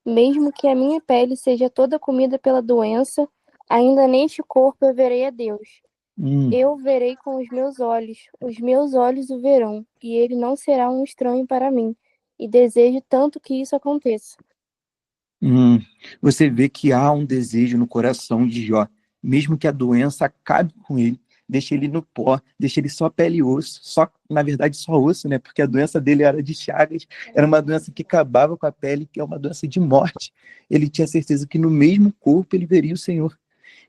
Mesmo que a minha pele seja toda comida pela doença, ainda neste corpo eu verei a Deus. Eu o verei com os meus olhos o verão, e ele não será um estranho para mim. E desejo tanto que isso aconteça. Você vê que há um desejo no coração de Jó, mesmo que a doença acabe com ele, deixe ele no pó, deixe ele só pele e osso, na verdade só osso, né? Porque a doença dele era de Chagas, era uma doença que acabava com a pele, que é uma doença de morte. Ele tinha certeza que no mesmo corpo ele veria o Senhor.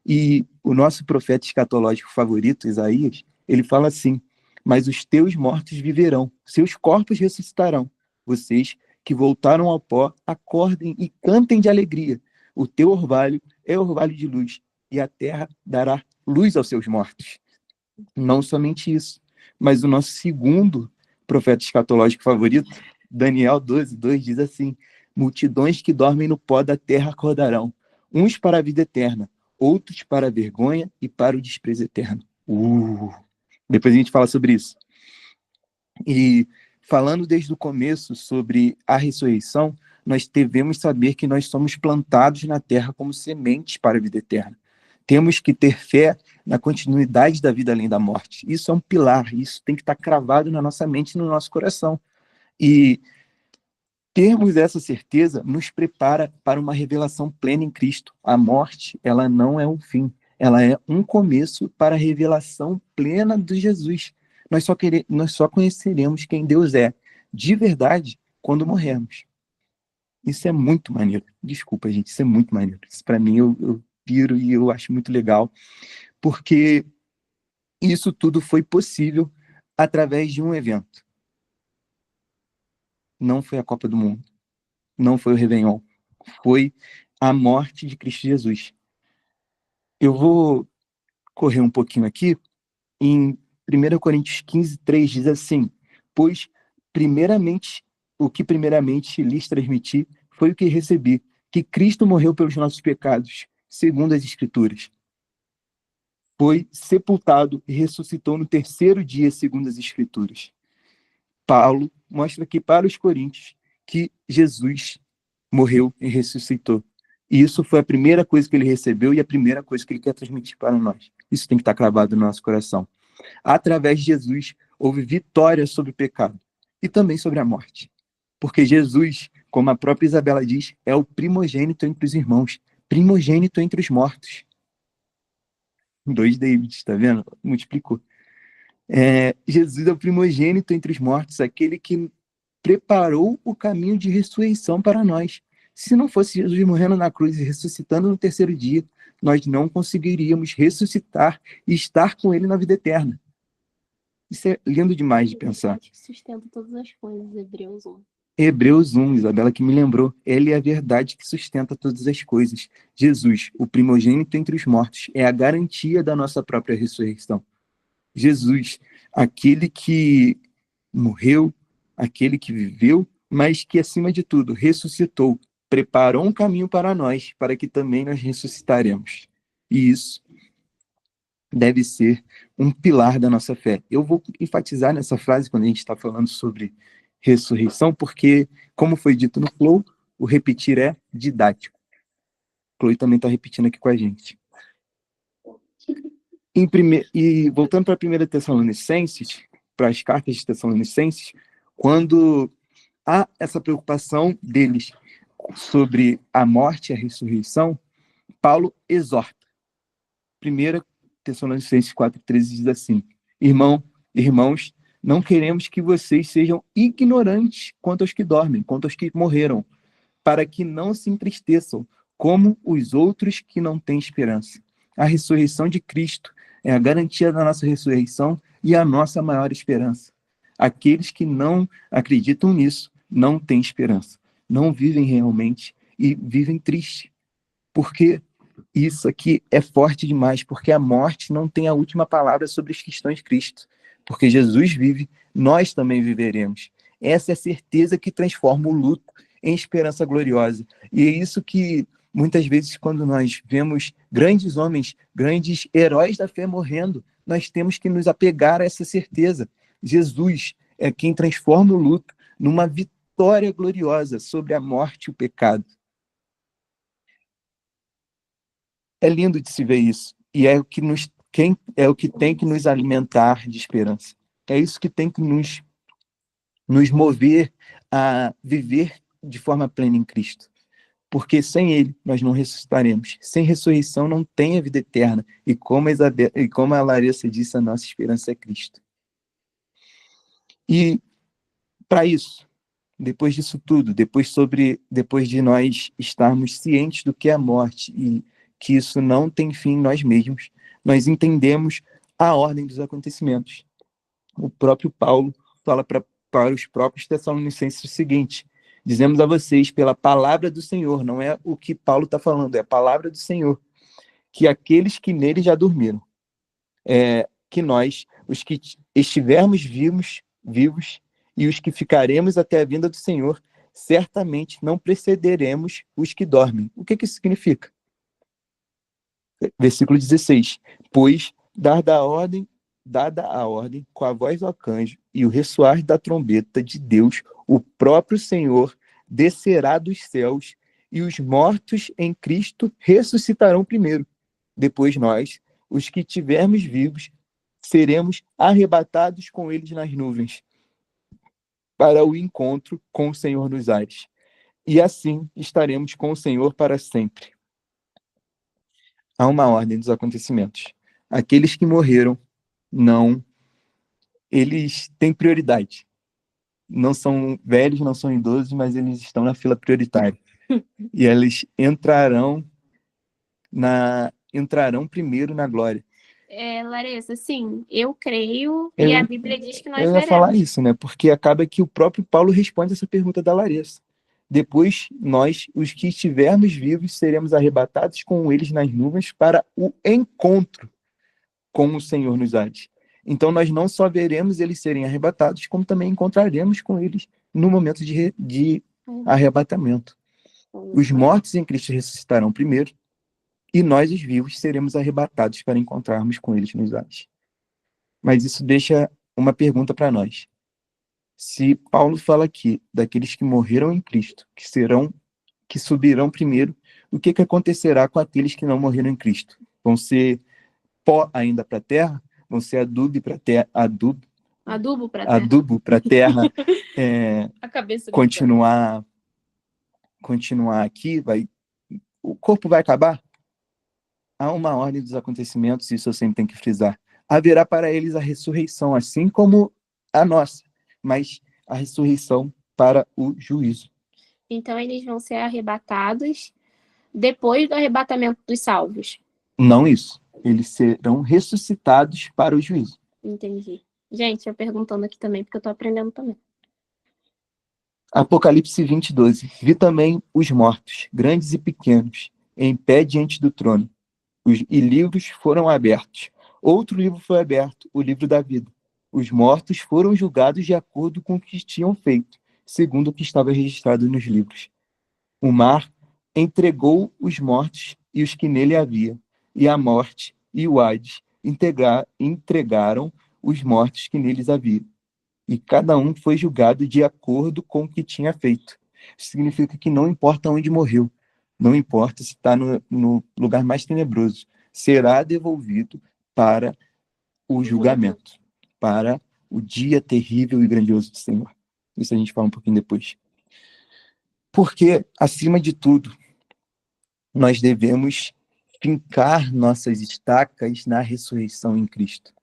E o nosso profeta escatológico favorito, Isaías, ele fala assim, mas os teus mortos viverão, seus corpos ressuscitarão. Vocês que voltaram ao pó, acordem e cantem de alegria. O teu orvalho é orvalho de luz, e a terra dará luz aos seus mortos. Não somente isso. Mas o nosso segundo profeta escatológico favorito, Daniel 12:2, diz assim: multidões que dormem no pó da terra acordarão, uns para a vida eterna, outros para a vergonha e para o desprezo eterno. Depois a gente fala sobre isso. E falando desde o começo sobre a ressurreição, nós devemos saber que nós somos plantados na terra como sementes para a vida eterna. Temos que ter fé na continuidade da vida além da morte. Isso é um pilar, isso tem que estar cravado na nossa mente e no nosso coração. E termos essa certeza nos prepara para uma revelação plena em Cristo. A morte, ela não é um fim, ela é um começo para a revelação plena de Jesus. Nós só conheceremos quem Deus é, de verdade, quando morrermos. Isso é muito maneiro. Desculpa, gente, isso é muito maneiro. Isso, para mim, eu piro e eu acho muito legal, porque isso tudo foi possível através de um evento. Não foi a Copa do Mundo, não foi o Réveillon, foi a morte de Cristo Jesus. Eu vou correr um pouquinho aqui. Em 1 Coríntios 15:3 diz assim: pois o que primeiramente lhes transmiti foi o que recebi, que Cristo morreu pelos nossos pecados, segundo as Escrituras. Foi sepultado e ressuscitou no terceiro dia, segundo as Escrituras. Paulo mostra aqui para os coríntios que Jesus morreu e ressuscitou. E isso foi a primeira coisa que ele recebeu e a primeira coisa que ele quer transmitir para nós. Isso tem que estar cravado no nosso coração. Através de Jesus, houve vitória sobre o pecado e também sobre a morte. Porque Jesus, como a própria Isabela diz, é o primogênito entre os irmãos, primogênito entre os mortos. 2 David, tá vendo? Multiplicou. Jesus é o primogênito entre os mortos, aquele que preparou o caminho de ressurreição para nós. Se não fosse Jesus morrendo na cruz e ressuscitando no terceiro dia, nós não conseguiríamos ressuscitar e estar com ele na vida eterna. Isso é lindo demais de pensar. Que sustenta todas as coisas, Hebreus 1. Hebreus 1, Isabela que me lembrou, ele é a verdade que sustenta todas as coisas. Jesus, o primogênito entre os mortos, é a garantia da nossa própria ressurreição. Jesus, aquele que morreu, aquele que viveu, mas que, acima de tudo, ressuscitou, preparou um caminho para nós, para que também nós ressuscitaremos. E isso deve ser um pilar da nossa fé. Eu vou enfatizar nessa frase quando a gente está falando sobre ressurreição, porque, como foi dito no Flow, o repetir é didático. Chloe também está repetindo aqui com a gente. E voltando para a 1 Tessalonicenses, para as cartas de Tessalonicenses, quando há essa preocupação deles sobre a morte e a ressurreição, Paulo exorta. 1 Tessalonicenses 4:13 diz assim: irmãos, não queremos que vocês sejam ignorantes quanto aos que dormem, quanto aos que morreram, para que não se entristeçam, como os outros que não têm esperança. A ressurreição de Cristo é a garantia da nossa ressurreição e a nossa maior esperança. Aqueles que não acreditam nisso não têm esperança, não vivem realmente e vivem triste. Porque isso aqui é forte demais, porque a morte não tem a última palavra sobre os cristãos de Cristo. Porque Jesus vive, nós também viveremos. Essa é a certeza que transforma o luto em esperança gloriosa. E é isso que, muitas vezes, quando nós vemos grandes homens, grandes heróis da fé morrendo, nós temos que nos apegar a essa certeza. Jesus é quem transforma o luto numa vitória gloriosa sobre a morte e o pecado. É lindo de se ver isso. E é o que tem que nos alimentar de esperança. É isso que tem que nos mover a viver de forma plena em Cristo. Porque sem ele nós não ressuscitaremos. Sem ressurreição não tem a vida eterna. E como a Larissa disse, a nossa esperança é Cristo. E para isso, depois disso tudo, depois de nós estarmos cientes do que é a morte e que isso não tem fim em nós mesmos, nós entendemos a ordem dos acontecimentos. O próprio Paulo fala para os próprios Tessalonicenses o seguinte: dizemos a vocês pela palavra do Senhor, não é o que Paulo está falando, é a palavra do Senhor, que aqueles que nele já dormiram. que nós, os que estivermos vivos e os que ficaremos até a vinda do Senhor, certamente não precederemos os que dormem. O que isso significa? Versículo 16. Pois, dada a ordem, com a voz do arcanjo e o ressoar da trombeta de Deus, o próprio Senhor descerá dos céus e os mortos em Cristo ressuscitarão primeiro. Depois nós, os que tivermos vivos, seremos arrebatados com eles nas nuvens para o encontro com o Senhor nos ares. E assim estaremos com o Senhor para sempre. Há uma ordem dos acontecimentos. Aqueles que morreram, eles têm prioridade. Não são velhos, não são idosos, mas eles estão na fila prioritária. E eles entrarão primeiro na glória. Larissa, sim, eu creio e a Bíblia diz que nós veremos. Eu ia falar isso, né? Porque acaba que o próprio Paulo responde essa pergunta da Larissa. Depois, nós, os que estivermos vivos, seremos arrebatados com eles nas nuvens para o encontro com o Senhor nos ares. Então, nós não só veremos eles serem arrebatados, como também encontraremos com eles no momento de arrebatamento. Os mortos em Cristo ressuscitarão primeiro, e nós, os vivos, seremos arrebatados para encontrarmos com eles nos ares. Mas isso deixa uma pergunta para nós. Se Paulo fala aqui daqueles que morreram em Cristo, que subirão primeiro, o que acontecerá com aqueles que não morreram em Cristo? Vão ser pó ainda para a terra? Vão ser adubo para a terra continuar aqui? O corpo vai acabar? Há uma ordem dos acontecimentos, isso eu sempre tenho que frisar. Haverá para eles a ressurreição, assim como a nossa, mas a ressurreição para o juízo. Então, eles vão ser arrebatados depois do arrebatamento dos salvos. Não isso. Eles serão ressuscitados para o juízo. Entendi. Gente, eu perguntando aqui também, porque eu estou aprendendo também. Apocalipse 20, 12. Vi também os mortos, grandes e pequenos, em pé diante do trono. E livros foram abertos. Outro livro foi aberto, o livro da vida. Os mortos foram julgados de acordo com o que tinham feito, segundo o que estava registrado nos livros. O mar entregou os mortos e os que nele havia, e a morte e o Hades entregaram os mortos que neles havia. E cada um foi julgado de acordo com o que tinha feito. Isso significa que não importa onde morreu, não importa se está no lugar mais tenebroso, será devolvido para o julgamento, para o dia terrível e grandioso do Senhor. Isso a gente fala um pouquinho depois. Porque, acima de tudo, nós devemos fincar nossas estacas na ressurreição em Cristo.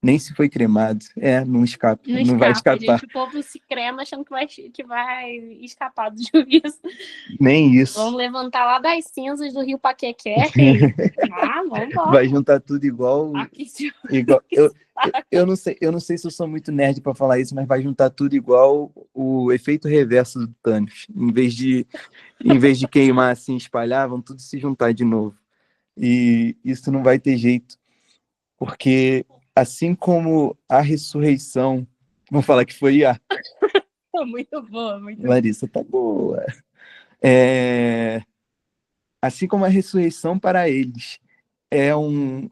Nem se foi cremado, não escapa, não vai escapar. Gente, o povo se crema achando que vai escapar do juízo. Nem isso. Vamos levantar lá das cinzas do Rio Paquequé. Vamos embora. Vai juntar tudo igual. Eu não sei se eu sou muito nerd para falar isso, mas vai juntar tudo igual o efeito reverso do Thanos. Em vez de queimar assim, espalhar, vão tudo se juntar de novo. E isso não vai ter jeito, porque assim como a ressurreição, vamos falar que foi a. Muito boa, muito Larissa, tá boa. Assim como a ressurreição para eles é um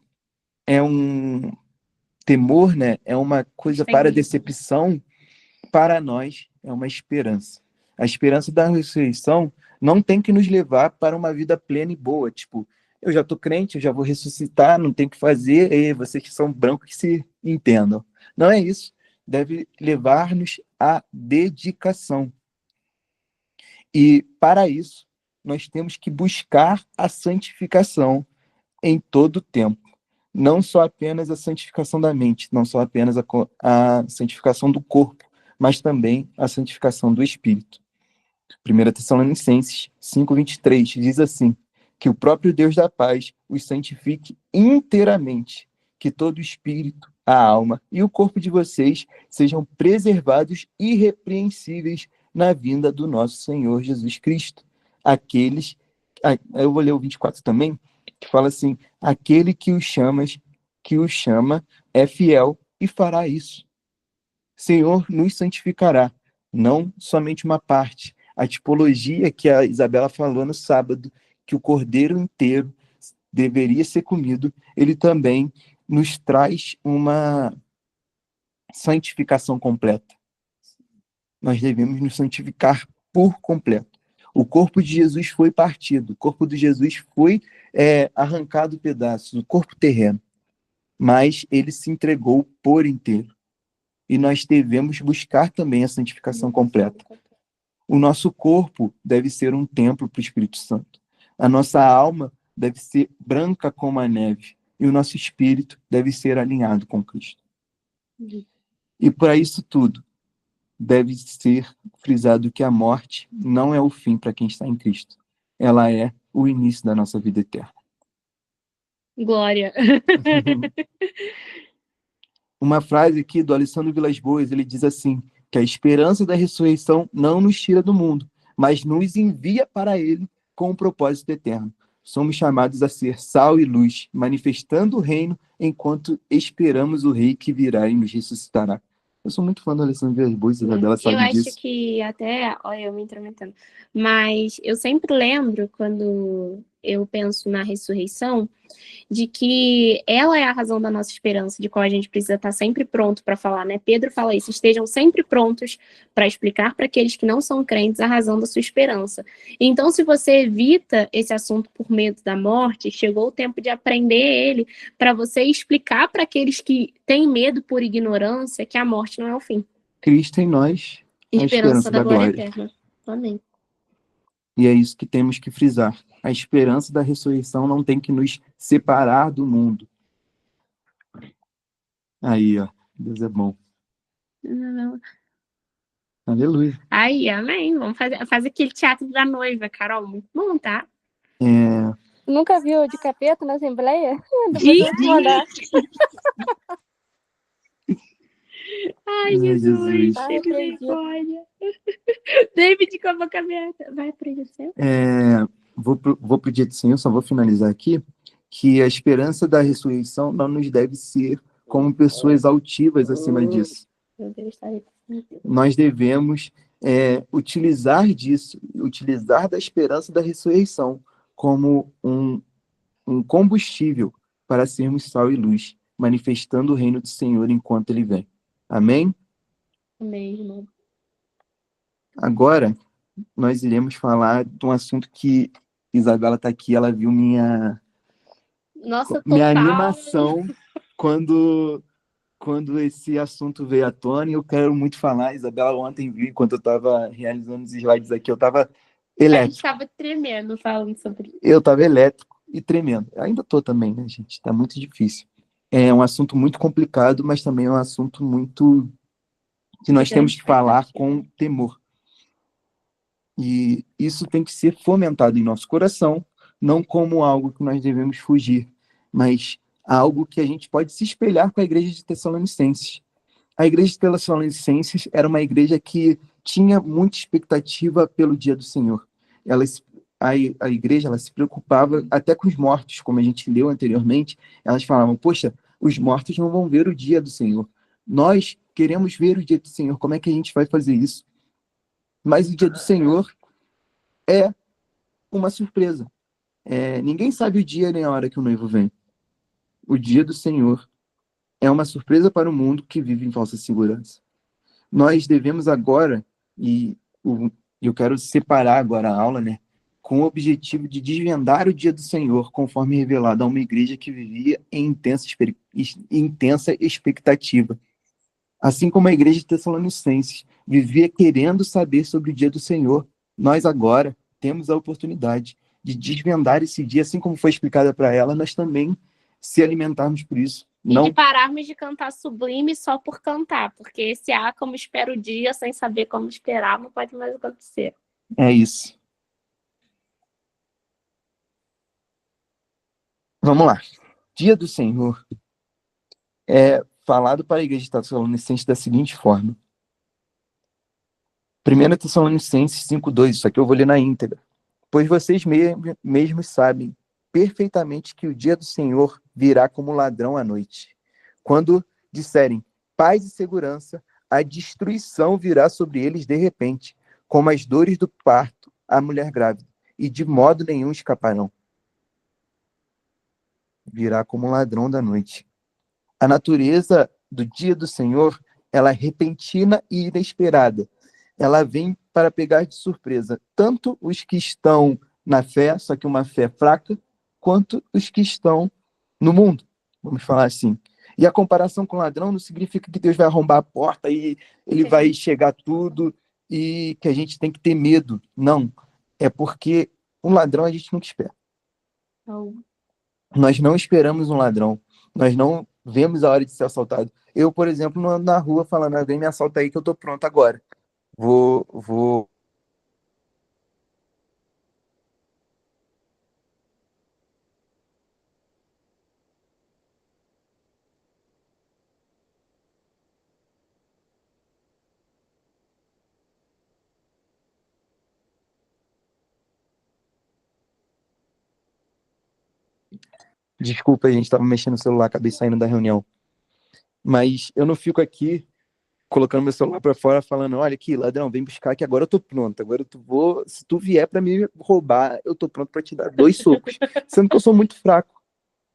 temor, né? É uma coisa para decepção, para nós é uma esperança. A esperança da ressurreição não tem que nos levar para uma vida plena e boa, tipo, eu já estou crente, eu já vou ressuscitar, não tem o que fazer, e vocês que são brancos que se entendam. Não é isso. Deve levar-nos à dedicação. E, para isso, nós temos que buscar a santificação em todo o tempo. Não só apenas a santificação da mente, não só apenas a santificação do corpo, mas também a santificação do espírito. 1 Tessalonicenses 5:23 diz assim, que o próprio Deus da paz os santifique inteiramente, que todo o espírito, a alma e o corpo de vocês sejam preservados irrepreensíveis na vinda do nosso Senhor Jesus Cristo. Eu vou ler o 24 também, que fala assim, aquele que os chama que o chama é fiel e fará isso. Senhor nos santificará, não somente uma parte. A tipologia que a Isabela falou no sábado, que o cordeiro inteiro deveria ser comido, ele também nos traz uma santificação completa. Nós devemos nos santificar por completo. O corpo de Jesus foi partido, o corpo de Jesus foi arrancado pedaços, o corpo terreno, mas ele se entregou por inteiro. E nós devemos buscar também a santificação completa. O nosso corpo deve ser um templo para o Espírito Santo. A nossa alma deve ser branca como a neve. E o nosso espírito deve ser alinhado com Cristo. E para isso tudo, deve ser frisado que a morte não é o fim para quem está em Cristo. Ela é o início da nossa vida eterna. Glória. Uma frase aqui do Alessandro Vilas Boas, ele diz assim, que a esperança da ressurreição não nos tira do mundo, mas nos envia para ele com um propósito eterno. Somos chamados a ser sal e luz, manifestando o reino enquanto esperamos o rei que virá e nos ressuscitará. Eu sou muito fã do Alessandro Vilas Boas, Isabela sabe disso. Eu acho que até, olha, eu me intrometendo, mas eu sempre lembro, quando eu penso na ressurreição, de que ela é a razão da nossa esperança, de qual a gente precisa estar sempre pronto para falar, né? Pedro fala isso, estejam sempre prontos para explicar para aqueles que não são crentes a razão da sua esperança. Então, se você evita esse assunto por medo da morte, chegou o tempo de aprender ele, para você explicar para aqueles que têm medo por ignorância que a morte não é o fim. Cristo em nós, a esperança da glória eterna. Amém. E é isso que temos que frisar. A esperança da ressurreição não tem que nos separar do mundo. Aí, ó. Deus é bom. Aleluia. Aí, amém. Vamos fazer aquele teatro da noiva, Carol. Muito bom, tá? Nunca viu de capeta na Assembleia? Ai, Jesus. Ai, Misericórdia. David com a boca aberta. Vai aprender sempre. Vou pro dia de Senhor, só vou finalizar aqui, que a esperança da ressurreição não nos deve ser como pessoas altivas acima disso. Nós devemos utilizar da esperança da ressurreição como um combustível para sermos sal e luz, manifestando o reino do Senhor enquanto ele vem. Amém? Amém, irmão. Agora, nós iremos falar de um assunto que Isabela está aqui, ela viu minha animação quando esse assunto veio à tona, e eu quero muito falar. Isabela ontem viu, enquanto eu estava realizando os slides aqui, eu estava elétrico. A gente estava tremendo falando sobre isso. Eu estava elétrico e tremendo. Ainda estou também, né, gente? Está muito difícil. É um assunto muito complicado, mas também é um assunto muito que nós temos que falar com temor. E isso tem que ser fomentado em nosso coração, não como algo que nós devemos fugir, mas algo que a gente pode se espelhar com a igreja de Tessalonicenses. A igreja de Tessalonicenses era uma igreja que tinha muita expectativa pelo dia do Senhor. A igreja ela se preocupava até com os mortos, como a gente leu anteriormente. Elas falavam, poxa, os mortos não vão ver o dia do Senhor. Nós queremos ver o dia do Senhor, como é que a gente vai fazer isso? Mas o dia do Senhor é uma surpresa. Ninguém sabe o dia nem a hora que o noivo vem. O dia do Senhor é uma surpresa para o mundo que vive em falsa segurança. Nós devemos agora, e eu quero separar agora a aula, né, com o objetivo de desvendar o dia do Senhor, conforme revelado a uma igreja que vivia em intensa expectativa. Assim como a igreja de Tessalonicenses vivia querendo saber sobre o dia do Senhor, nós agora temos a oportunidade de desvendar esse dia, assim como foi explicado para ela, nós também se alimentarmos por isso. E de pararmos de cantar sublime só por cantar, porque esse como espera o dia, sem saber como esperar, não pode mais acontecer. É isso. Vamos lá. Dia do Senhor é falado para a igreja de Tessalonicenses da seguinte forma. 1 Tessalonicenses 5:2, isso aqui eu vou ler na íntegra. Pois vocês mesmos sabem perfeitamente que o dia do Senhor virá como ladrão à noite. Quando disserem paz e segurança, a destruição virá sobre eles de repente, como as dores do parto à mulher grávida, e de modo nenhum escaparão. Virá como um ladrão da noite. A natureza do dia do Senhor, ela é repentina e inesperada. Ela vem para pegar de surpresa tanto os que estão na fé, só que uma fé fraca, quanto os que estão no mundo, vamos falar assim. E a comparação com o ladrão não significa que Deus vai arrombar a porta e ele vai chegar tudo e que a gente tem que ter medo. Não. É porque um ladrão a gente nunca espera. Nós não esperamos um ladrão. Nós não vemos a hora de ser assaltado. Eu, por exemplo, não ando na rua falando, vem me assalta aí que eu tô pronto agora. Vou. Desculpa, a gente estava mexendo no celular, acabei saindo da reunião. Mas eu não fico aqui colocando meu celular para fora falando, olha aqui, ladrão, vem buscar que agora eu tô pronto. Agora se tu vier para me roubar, eu tô pronto para te dar 2 socos. Sendo que eu sou muito fraco.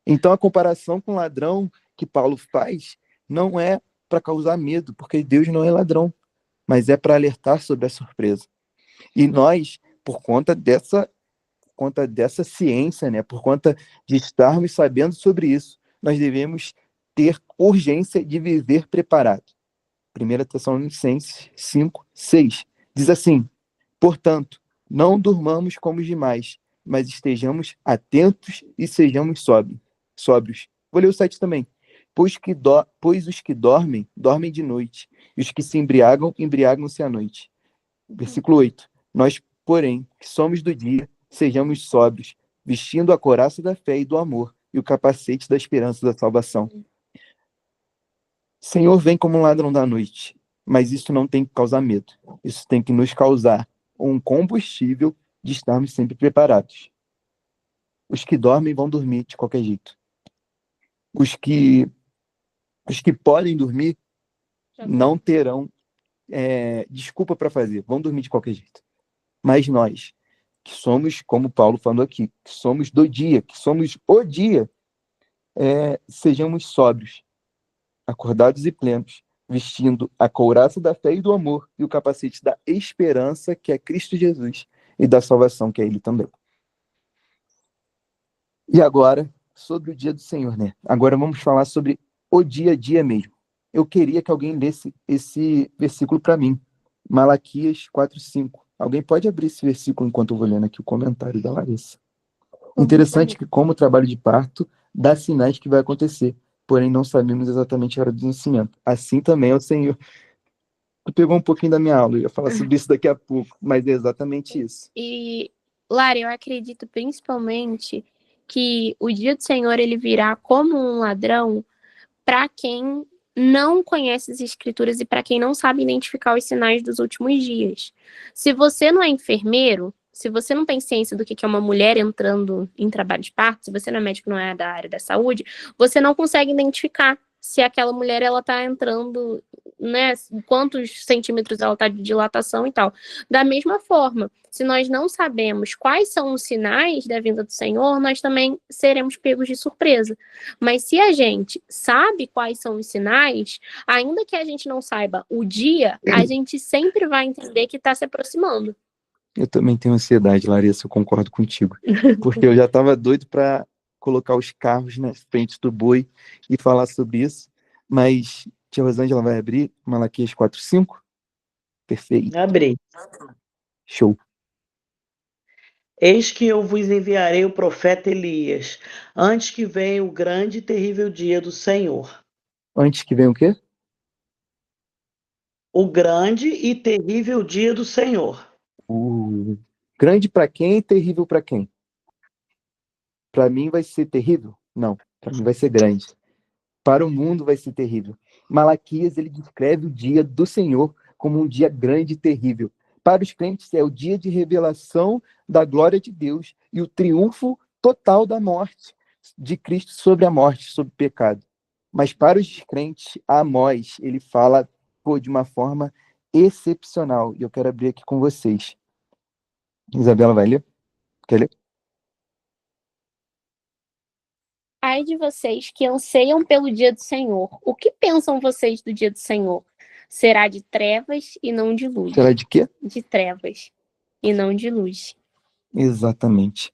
Então a comparação com o ladrão que Paulo faz não é para causar medo, porque Deus não é ladrão, mas é para alertar sobre a surpresa. E nós, por conta dessa ciência, né, por conta de estarmos sabendo sobre isso, nós devemos ter urgência de viver preparado. 1 Tessalonicenses 5:6 diz assim: portanto, não durmamos como os demais, mas estejamos atentos e sejamos sóbrios. Vou ler o 7 também. Pois os que dormem, dormem de noite, e os que se embriagam, embriagam-se à noite. Versículo 8. Nós, porém, que somos do dia, sejamos sóbrios, vestindo a couraça da fé e do amor, e o capacete da esperança da salvação. Senhor vem como um ladrão da noite, mas isso não tem que causar medo. Isso tem que nos causar um combustível de estarmos sempre preparados. Os que dormem vão dormir de qualquer jeito. Os que podem dormir não terão desculpa para fazer, vão dormir de qualquer jeito. Mas nós, que somos, como Paulo falou aqui, que somos do dia, que somos o dia, sejamos sóbrios, acordados e plenos, vestindo a couraça da fé e do amor e o capacete da esperança, que é Cristo Jesus, e da salvação, que é Ele também. E agora, sobre o dia do Senhor, né? Agora vamos falar sobre o dia a dia mesmo. Eu queria que alguém lesse esse versículo para mim. Malaquias 4:5. Alguém pode abrir esse versículo enquanto eu vou lendo aqui o comentário da Larissa. Interessante que, como o trabalho de parto, dá sinais que vai acontecer, porém não sabemos exatamente a hora do nascimento. Assim também é o Senhor. Tu pegou um pouquinho da minha aula, eu ia falar sobre isso daqui a pouco, mas é exatamente isso. E, Lara, eu acredito principalmente que o dia do Senhor ele virá como um ladrão para quem não conhece as escrituras e para quem não sabe identificar os sinais dos últimos dias. Se você não é enfermeiro, se você não tem ciência do que é uma mulher entrando em trabalho de parto, se você não é médico, não é da área da saúde, você não consegue identificar se aquela mulher ela tá entrando, né, quantos centímetros ela tá de dilatação e tal. Da mesma forma, se nós não sabemos quais são os sinais da vinda do Senhor, nós também seremos pegos de surpresa. Mas se a gente sabe quais são os sinais, ainda que a gente não saiba o dia, a gente sempre vai entender que está se aproximando. Eu também tenho ansiedade, Larissa, eu concordo contigo. Porque eu já estava doido para colocar os carros na frente do boi e falar sobre isso. Mas tia Rosângela vai abrir Malaquias 4:5? Perfeito. Abri. Show. Eis que eu vos enviarei o profeta Elias, antes que venha o grande e terrível dia do Senhor. Antes que venha o quê? O grande e terrível dia do Senhor. Grande para quem e terrível para quem? Para mim vai ser terrível? Não, para mim vai ser grande. Para o mundo vai ser terrível. Malaquias, ele descreve o dia do Senhor como um dia grande e terrível. Para os crentes é o dia de revelação da glória de Deus e o triunfo total da morte de Cristo sobre a morte, sobre o pecado. Mas para os descrentes, Amós, ele fala de uma forma excepcional. E eu quero abrir aqui com vocês. Isabela vai ler? Quer ler? Ai de vocês que anseiam pelo dia do Senhor. O que pensam vocês do dia do Senhor? Será de trevas e não de luz. Será de quê? De trevas e não de luz. Exatamente.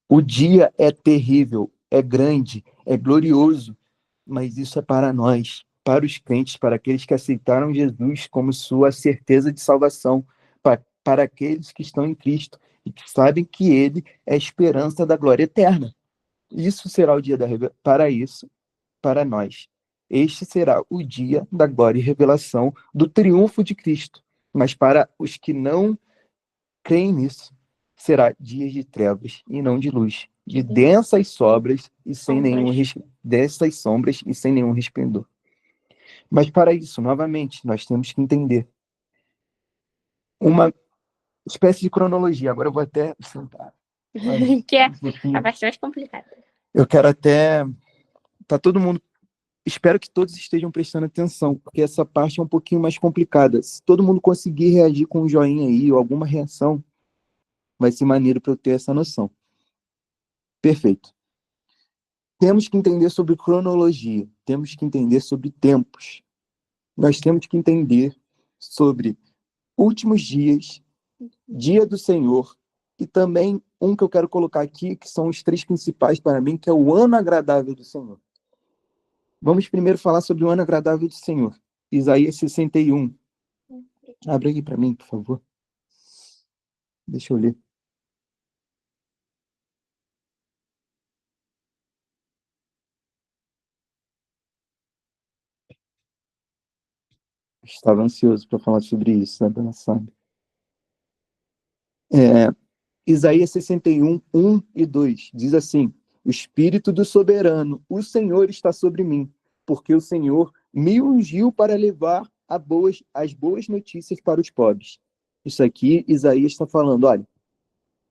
O dia é terrível, é grande, é glorioso, mas isso é para nós, para os crentes, para aqueles que aceitaram Jesus como sua certeza de salvação, para aqueles que estão em Cristo e que sabem que Ele é a esperança da glória eterna. Isso será o dia da revelação, para isso, para nós. Este será o dia da glória e revelação do triunfo de Cristo. Mas para os que não creem nisso, será dias de trevas e não de luz, de densas sombras e sem nenhum resplendor. Mas para isso, novamente, nós temos que entender uma espécie de cronologia. Agora eu vou até sentar. Que é bastante complicado. Eu quero até... Tá todo mundo... Espero que todos estejam prestando atenção, porque essa parte é um pouquinho mais complicada. Se todo mundo conseguir reagir com um joinha aí, ou alguma reação, vai ser maneiro para eu ter essa noção. Perfeito. Temos que entender sobre cronologia, temos que entender sobre tempos. Nós temos que entender sobre últimos dias, dia do Senhor, e também um que eu quero colocar aqui, que são os três principais para mim, que é o ano agradável do Senhor. Vamos primeiro falar sobre o ano agradável do Senhor. Isaías 61. Abre aqui para mim, por favor. Deixa eu ler. Estava ansioso para falar sobre isso, né, dona Sábia? Isaías 61, 1 e 2, diz assim: o Espírito do Soberano, o Senhor está sobre mim, porque o Senhor me ungiu para levar as boas notícias para os pobres. Isso aqui, Isaías está falando, olha,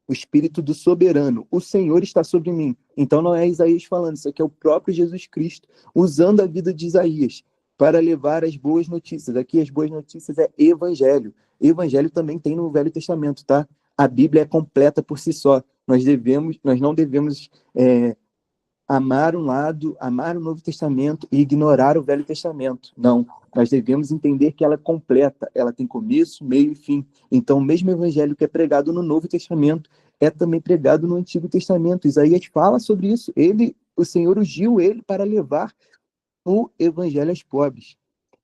o Espírito do Soberano, o Senhor está sobre mim. Então não é Isaías falando, isso aqui é o próprio Jesus Cristo, usando a vida de Isaías para levar as boas notícias. Aqui as boas notícias é evangelho. Evangelho também tem no Velho Testamento, tá? A Bíblia é completa por si só. Nós não devemos amar um lado, amar o Novo Testamento e ignorar o Velho Testamento. Não, nós devemos entender que ela é completa, ela tem começo, meio e fim. Então, o mesmo evangelho que é pregado no Novo Testamento é também pregado no Antigo Testamento. Isaías fala sobre isso. O Senhor ungiu ele para levar o evangelho aos pobres.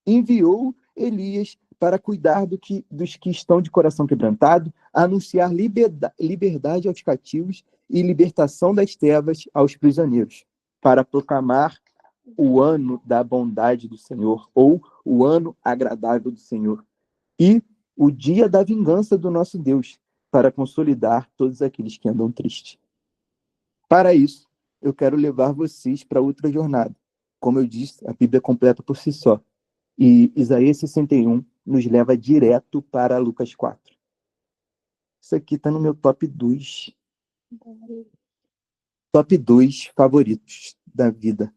Enviou Elias para cuidar dos que estão de coração quebrantado, anunciar liberdade aos cativos e libertação das trevas aos prisioneiros, para proclamar o ano da bondade do Senhor, ou o ano agradável do Senhor, e o dia da vingança do nosso Deus, para consolidar todos aqueles que andam tristes. Para isso, eu quero levar vocês para outra jornada. Como eu disse, a Bíblia é completa por si só. E Isaías 61 nos leva direto para Lucas 4. Isso aqui está no meu top 2. Top 2 favoritos da vida.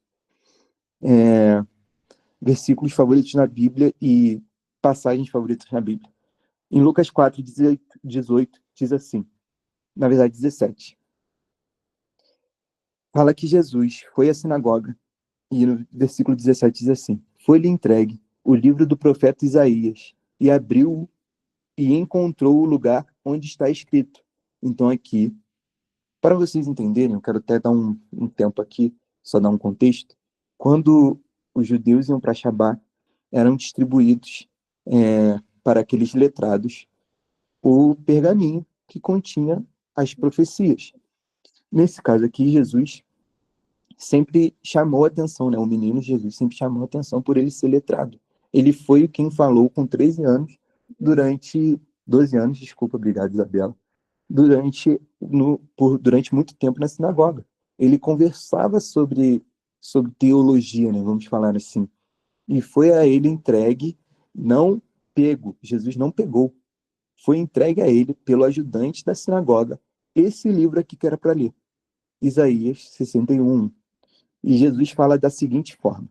Versículos favoritos na Bíblia e passagens favoritas na Bíblia. Em Lucas 4, 18, diz assim. Na verdade, 17. Fala que Jesus foi à sinagoga e no versículo 17 diz assim: foi-lhe entregue o livro do profeta Isaías e abriu-o e encontrou o lugar onde está escrito. Então aqui, para vocês entenderem, eu quero até dar um tempo aqui, só dar um contexto. Quando os judeus iam para Shabá, eram distribuídos para aqueles letrados o pergaminho que continha as profecias. Nesse caso aqui, Jesus sempre chamou a atenção, né? O menino Jesus sempre chamou a atenção por ele ser letrado. Ele foi quem falou com 13 anos, durante 12 anos, desculpa, obrigado, Isabela, durante muito tempo na sinagoga. Ele conversava sobre teologia, né? Vamos falar assim. E foi a ele entregue, não pego, Jesus não pegou, foi entregue a ele pelo ajudante da sinagoga esse livro aqui que era para ler. Isaías 61. E Jesus fala da seguinte forma,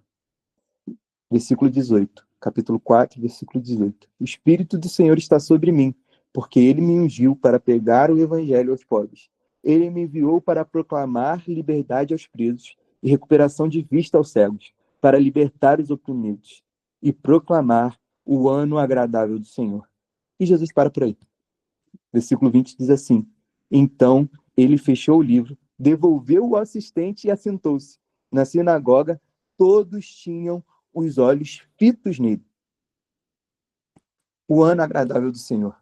versículo 18, capítulo 4, versículo 18. O Espírito do Senhor está sobre mim, porque ele me ungiu para pregar o evangelho aos pobres. Ele me enviou para proclamar liberdade aos presos e recuperação de vista aos cegos, para libertar os oprimidos e proclamar o ano agradável do Senhor. E Jesus para por aí. Versículo 20 diz assim, então ele fechou o livro, devolveu o assistente e assentou-se. Na sinagoga, todos tinham os olhos fitos nele. O ano agradável do Senhor.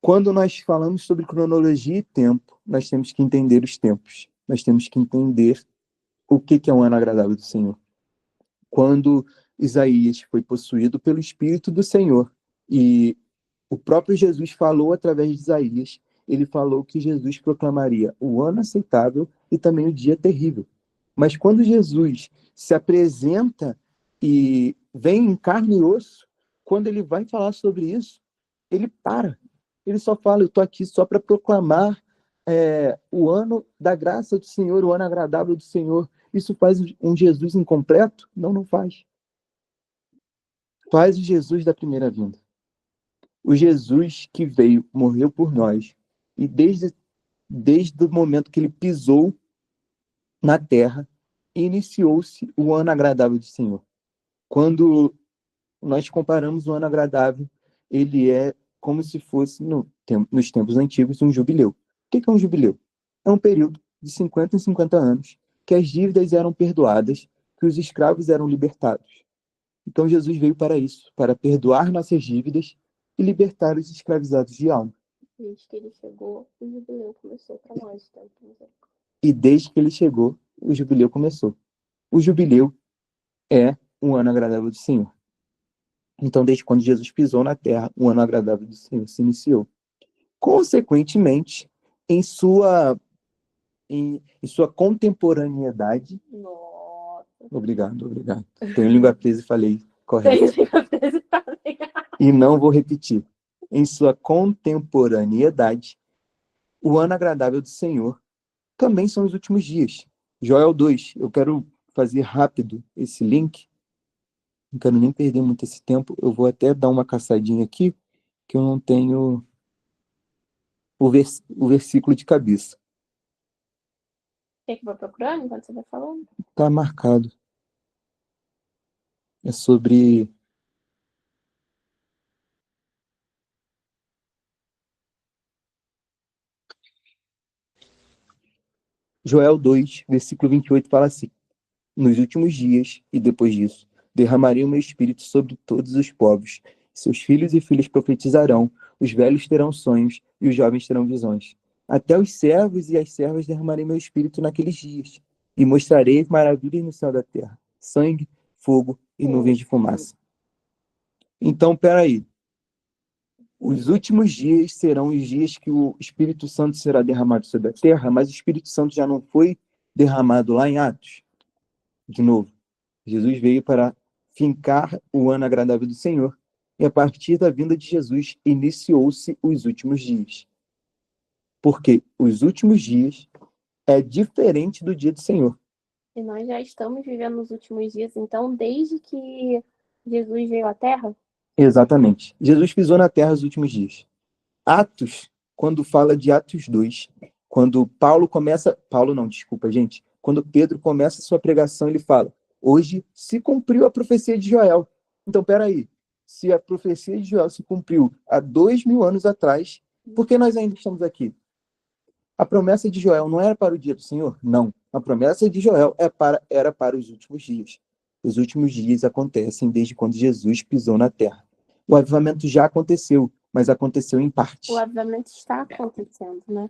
Quando nós falamos sobre cronologia e tempo, nós temos que entender os tempos. Nós temos que entender o que é um ano agradável do Senhor. Quando Isaías foi possuído pelo Espírito do Senhor e o próprio Jesus falou através de Isaías, ele falou que Jesus proclamaria o ano aceitável e também o dia terrível. Mas quando Jesus se apresenta e vem em carne e osso, quando ele vai falar sobre isso, ele para. Ele só fala, eu estou aqui só para proclamar o ano da graça do Senhor, o ano agradável do Senhor. Isso faz um Jesus incompleto? Não, não faz. Faz o Jesus da primeira vinda. O Jesus que veio, morreu por nós, e desde o momento que ele pisou na terra, iniciou-se o ano agradável do Senhor. Quando nós comparamos o ano agradável, ele é como se fosse, nos tempos antigos, um jubileu. O que é um jubileu? É um período de 50 em 50 anos que as dívidas eram perdoadas, que os escravos eram libertados. Então Jesus veio para isso, para perdoar nossas dívidas e libertar os escravizados de alma. Desde que ele chegou, o jubileu começou para nós. E desde que ele chegou, o jubileu começou. O jubileu é um ano agradável do Senhor. Então, desde quando Jesus pisou na terra, o ano agradável do Senhor se iniciou. Consequentemente, em sua contemporaneidade... Nossa. Obrigado. Tenho língua presa e falei correto. Tenho língua presa e falei. E não vou repetir. Em sua contemporaneidade, o ano agradável do Senhor também são os últimos dias. Joel 2, eu quero fazer rápido esse link, não quero nem perder muito esse tempo, eu vou até dar uma caçadinha aqui, que eu não tenho o versículo de cabeça. Quer que eu vou procurando enquanto você vai falando? Está marcado. É sobre... Joel 2, versículo 28, fala assim, nos últimos dias, e depois disso, derramarei o meu espírito sobre todos os povos. Seus filhos e filhas profetizarão, os velhos terão sonhos e os jovens terão visões. Até os servos e as servas derramarei meu espírito naqueles dias, e mostrarei as maravilhas no céu da terra, sangue, fogo e nuvens de fumaça. Então, peraí. Os últimos dias serão os dias que o Espírito Santo será derramado sobre a terra, mas o Espírito Santo já não foi derramado lá em Atos? De novo, Jesus veio para fincar o ano agradável do Senhor, e a partir da vinda de Jesus iniciou-se os últimos dias. Porque os últimos dias é diferente do dia do Senhor. E nós já estamos vivendo nos últimos dias, então, desde que Jesus veio à Terra? Exatamente. Jesus pisou na terra os últimos dias. Atos, quando fala de Atos 2, quando quando Pedro começa a sua pregação, ele fala, hoje se cumpriu a profecia de Joel. Então, peraí, se a profecia de Joel se cumpriu há 2000 anos atrás, por que nós ainda estamos aqui? A promessa de Joel não era para o dia do Senhor? Não. A promessa de Joel era para os últimos dias. Os últimos dias acontecem desde quando Jesus pisou na terra. O avivamento já aconteceu, mas aconteceu em parte. O avivamento está acontecendo, né?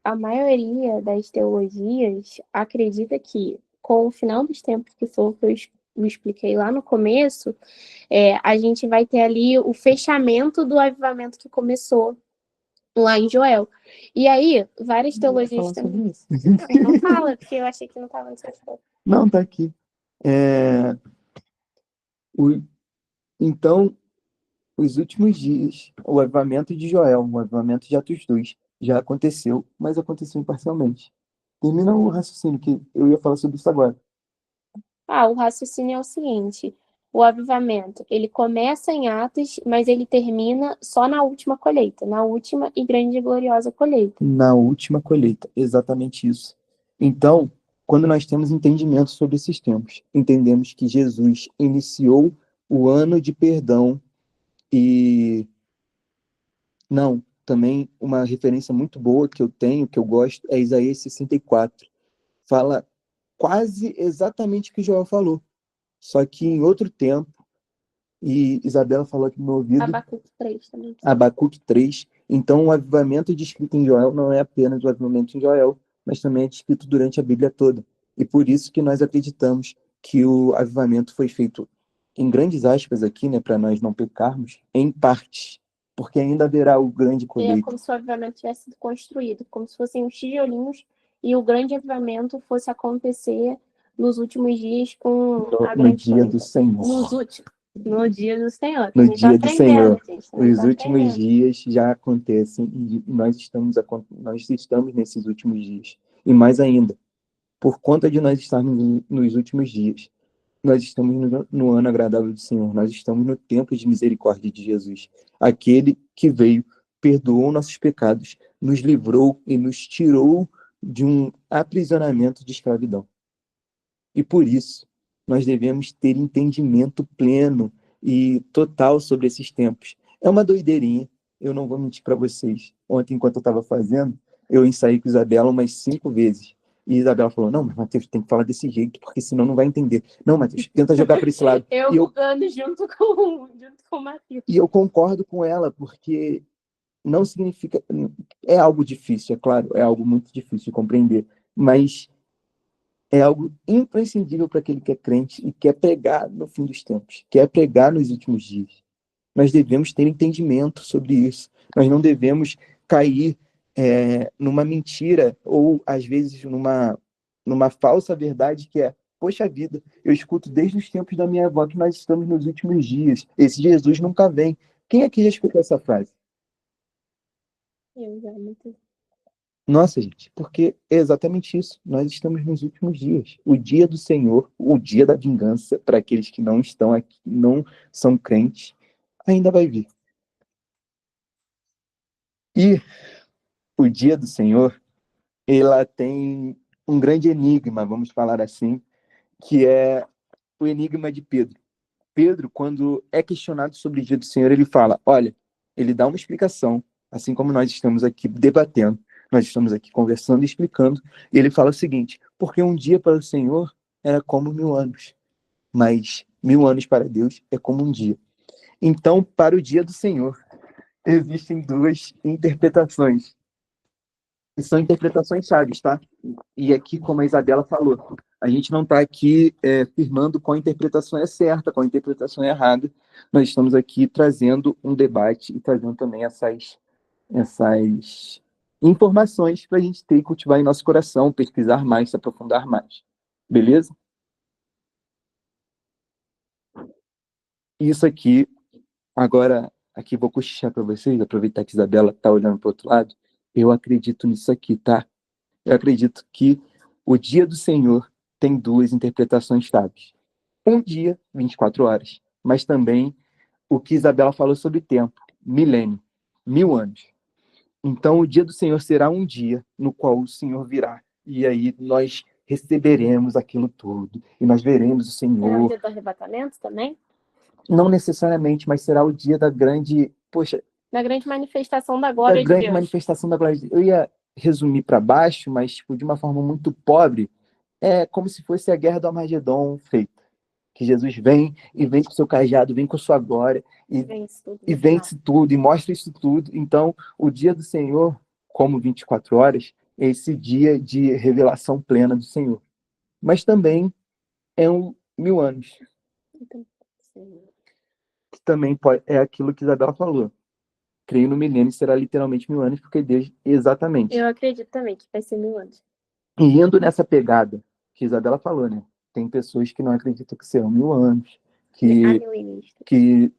A maioria das teologias acredita que, com o final dos tempos, que foi o que eu expliquei lá no começo, a gente vai ter ali o fechamento do avivamento que começou lá em Joel. E aí, várias teologias também... Não fala, porque eu achei que não estava no seu foco. Não, tá aqui. Então, os últimos dias, o avivamento de Joel, o avivamento de Atos 2, Já aconteceu, mas aconteceu imparcialmente. Termina o raciocínio, que eu ia falar sobre isso agora. O raciocínio é o seguinte: o avivamento, ele começa em Atos, mas ele termina só na última colheita, na última e grande e gloriosa colheita. Na última colheita, exatamente isso. Então, quando nós temos entendimento sobre esses tempos, entendemos que Jesus iniciou o ano de perdão e não, também uma referência muito boa que eu tenho, que eu gosto, é Isaías 64. Fala quase exatamente o que Joel falou, só que em outro tempo, e Isabela falou aqui no meu ouvido, Abacuque 3 também. Abacuque 3. Então, o avivamento descrito em Joel não é apenas o avivamento em Joel, mas também é descrito durante a Bíblia toda. E por isso que nós acreditamos que o avivamento foi feito, em grandes aspas aqui, né, para nós não pecarmos, em partes, porque ainda haverá o grande É colheita. como se o avivamento tivesse sido construído, como se fossem os tijolinhos, e o grande avivamento fosse acontecer nos últimos dias com a No grande dia colheita. do Senhor. No dia do Senhor. No Também tá dia do aprendendo, Senhor. gente, também Os tá últimos aprendendo. dias já acontecem e nós estamos nesses últimos dias. E mais ainda, por conta de nós estarmos nos últimos dias, nós estamos no ano agradável do Senhor, nós estamos no tempo de misericórdia de Jesus, aquele que veio, perdoou nossos pecados, nos livrou e nos tirou de um aprisionamento de escravidão. E por isso, nós devemos ter entendimento pleno e total sobre esses tempos. É uma doideirinha, eu não vou mentir para vocês. Ontem, enquanto eu estava fazendo, eu ensaiei com Isabela umas 5 vezes. E Isabela falou, não, mas Matheus, tem que falar desse jeito, porque senão não vai entender. Não, Matheus, tenta jogar para esse lado. Eu E eu, bugando junto com o Matheus. e eu concordo com ela, porque não significa... É algo difícil, é claro, é algo muito difícil de compreender, mas é algo imprescindível para aquele que é crente e quer pregar no fim dos tempos, quer pregar nos últimos dias. Nós devemos ter entendimento sobre isso. Nós não devemos cair numa mentira ou, às vezes, numa falsa verdade que é, poxa vida, eu escuto desde os tempos da minha avó que nós estamos nos últimos dias. Esse Jesus nunca vem. Quem aqui já escutou essa frase? Eu já, muito. Nossa, gente, porque é exatamente isso. Nós estamos nos últimos dias. O dia do Senhor, o dia da vingança, para aqueles que não estão aqui, não são crentes, ainda vai vir. E o dia do Senhor, ela tem um grande enigma, vamos falar assim, que é o enigma de Pedro. Pedro, quando é questionado sobre o dia do Senhor, ele fala, olha, ele dá uma explicação, assim como nós estamos aqui debatendo, nós estamos aqui conversando e explicando, e ele fala o seguinte, porque um dia para o Senhor era como 1000 anos, mas 1000 anos para Deus é como um dia. Então, para o dia do Senhor, existem duas interpretações, e são interpretações chaves, tá? E aqui, como a Isabela falou, a gente não está aqui afirmando qual interpretação é certa, qual interpretação é errada. Nós estamos aqui trazendo um debate e trazendo também essas informações para a gente ter e cultivar em nosso coração, pesquisar mais, se aprofundar mais. Beleza? Isso aqui, agora, aqui vou cochichar para vocês, aproveitar que a Isabela está olhando para o outro lado. Eu acredito nisso aqui, tá? Eu acredito que o dia do Senhor tem duas interpretações chaves. Um dia, 24 horas, mas também o que Isabela falou sobre tempo, milênio, 1000 anos. Então, o dia do Senhor será um dia no qual o Senhor virá. E aí nós receberemos aquilo tudo. E nós veremos o É o Senhor. dia do arrebatamento também? Não necessariamente, mas será o dia da grande... Poxa, Da grande manifestação da da glória de grande Deus. manifestação da glória de Deus. Eu ia resumir para baixo, mas tipo, de uma forma muito pobre. É como se fosse a guerra do Armagedon feita. Que Jesus vem e vem com o seu cajado, vem com a sua glória Vence tudo e no final. vence tudo e mostra isso tudo. Então, o dia do Senhor, como 24 horas, é esse dia de revelação plena do Senhor. Mas também é 1000 anos. Então, sim. Que também é aquilo que Isabela falou. Creio no milênio será literalmente 1000 anos, porque Deus, exatamente. Eu acredito também que vai ser 1000 anos. E indo nessa pegada que Isabela falou, né? Tem pessoas que não acreditam que serão 1000 anos, que, Amilenista. que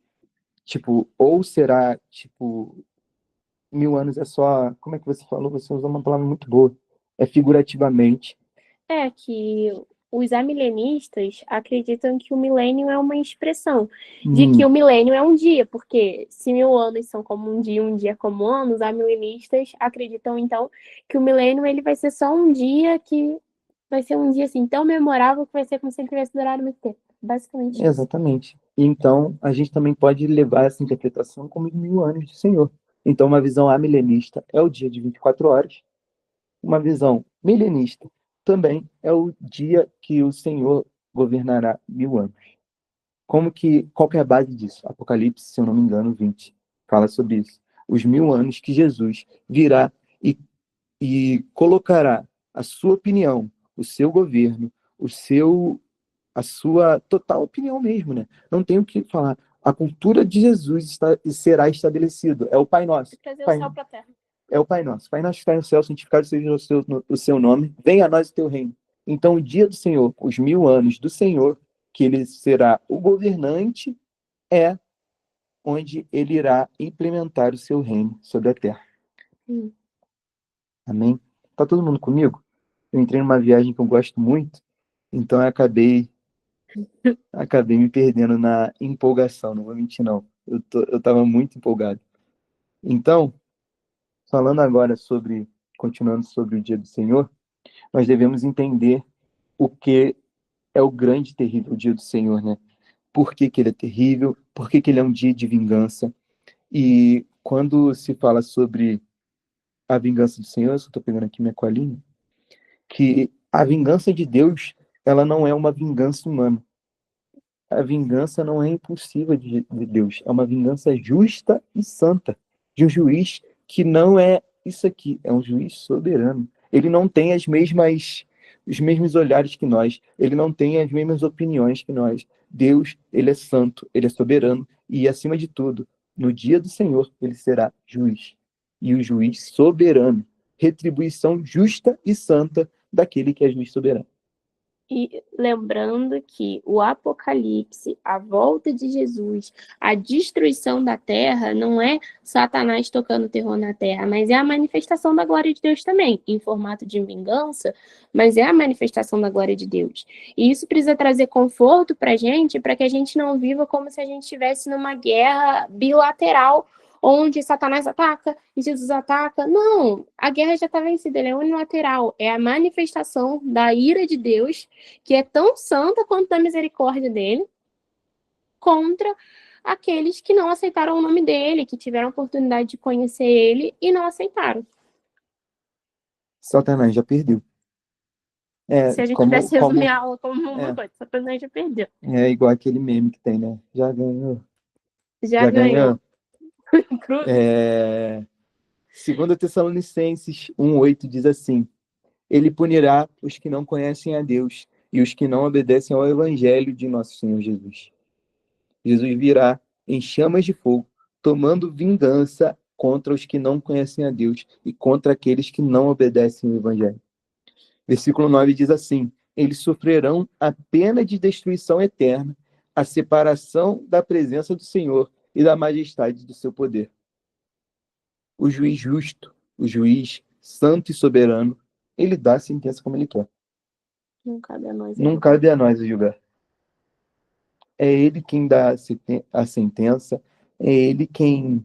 tipo, ou será, tipo, 1000 anos é só, como é que você falou? Você usou uma palavra muito boa. É figurativamente. É que os amilenistas acreditam que o milênio é uma expressão de que Hum, o milênio é um dia, porque se 1000 anos são como um dia como ano, os amilenistas acreditam então que o milênio ele vai ser só um dia que vai ser um dia assim tão memorável que vai ser como se ele tivesse durado muito tempo. Basicamente isso. exatamente. Então, a gente também pode levar essa interpretação como os 1000 anos do Senhor. Então, uma visão amilenista é o dia de 24 horas. Uma visão milenista também é o dia que o Senhor governará 1000 anos. Qual que é a base disso? Apocalipse, se eu não me engano, 20, fala sobre isso. Os 1000 anos que Jesus virá e colocará a sua opinião, o seu governo, a sua total opinião mesmo, né? Não tem o que falar. A cultura de Jesus será estabelecido. É o Pai Nosso. Trazer o Pai, céu para a terra. é o Pai Nosso. Pai nosso que está no céu, santificado seja o seu nome. Venha a nós o teu reino. Então, o dia do Senhor, os 1000 anos do Senhor, que ele será o governante, é onde ele irá implementar o seu reino sobre a terra. Hum. Amém? Tá todo mundo comigo? Eu entrei numa viagem que eu gosto muito, então eu acabei me perdendo na empolgação, não vou mentir não. Eu estava muito empolgado. Então, falando agora continuando sobre o dia do Senhor, nós devemos entender o que é o grande e terrível dia do Senhor, né? Por que que ele é terrível? Por que que ele é um dia de vingança? E quando se fala sobre a vingança do Senhor, eu estou pegando aqui minha colinha, que a vingança de Deus, ela não é uma vingança humana. A vingança não é impulsiva de Deus, é uma vingança justa e santa, de um juiz que não é isso aqui, é um juiz soberano. Ele não tem os mesmos olhares que nós, ele não tem as mesmas opiniões que nós. Deus, ele é santo, ele é soberano e, acima de tudo, no dia do Senhor, ele será juiz. E o juiz soberano, retribuição justa e santa daquele que é juiz soberano. E lembrando que o Apocalipse, a volta de Jesus, a destruição da terra, não é Satanás tocando terror na terra, mas é a manifestação da glória de Deus também, em formato de vingança, mas é a manifestação da glória de Deus. E isso precisa trazer conforto para que a gente não viva como se a gente estivesse numa guerra bilateral, onde Satanás ataca e Jesus ataca. Não, a guerra já está vencida, ele é unilateral. É a manifestação da ira de Deus, que é tão santa quanto da misericórdia dele, contra aqueles que não aceitaram o nome dele, que tiveram a oportunidade de conhecer ele e não aceitaram. Satanás já perdeu. Se a gente tivesse resumir a aula como uma coisa, Satanás já perdeu. É igual aquele meme que tem, né? Já ganhou. Já ganhou. Segundo Tessalonicenses 1:8 diz assim: Ele punirá os que não conhecem a Deus e os que não obedecem ao evangelho de nosso Senhor Jesus. Jesus virá em chamas de fogo, tomando vingança contra os que não conhecem a Deus e contra aqueles que não obedecem ao evangelho. Versículo 9 diz assim: Eles sofrerão a pena de destruição eterna, a separação da presença do Senhor e da majestade do seu poder. O juiz justo, o juiz santo e soberano, ele dá a sentença como ele quer. Não cabe a nós. Não cabe a nós julgar. É ele quem dá a sentença, é ele quem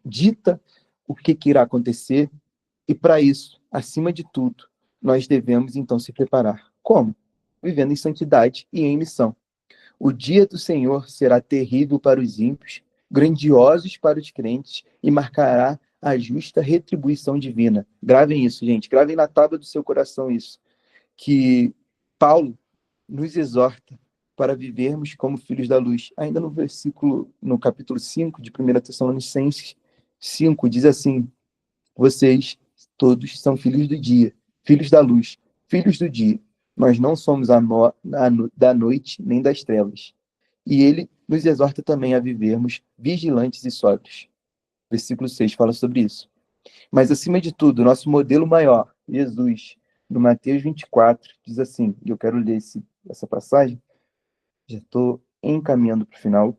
dita o que irá acontecer, e para isso, acima de tudo, nós devemos então se preparar. Como? Vivendo em santidade e em missão. O dia do Senhor será terrível para os ímpios, grandiosos para os crentes e marcará a justa retribuição divina. Gravem isso, gente. Gravem na tábua do seu coração isso. Que Paulo nos exorta para vivermos como filhos da luz. Ainda no capítulo 5 de 1 Tessalonicenses 5, diz assim: Vocês todos são filhos do dia, filhos da luz, filhos do dia. Nós não somos da noite nem das trevas. E ele nos exorta também a vivermos vigilantes e sóbrios. Versículo 6 fala sobre isso. Mas, acima de tudo, nosso modelo maior, Jesus, no Mateus 24, diz assim, e eu quero ler essa passagem, já estou encaminhando para o final.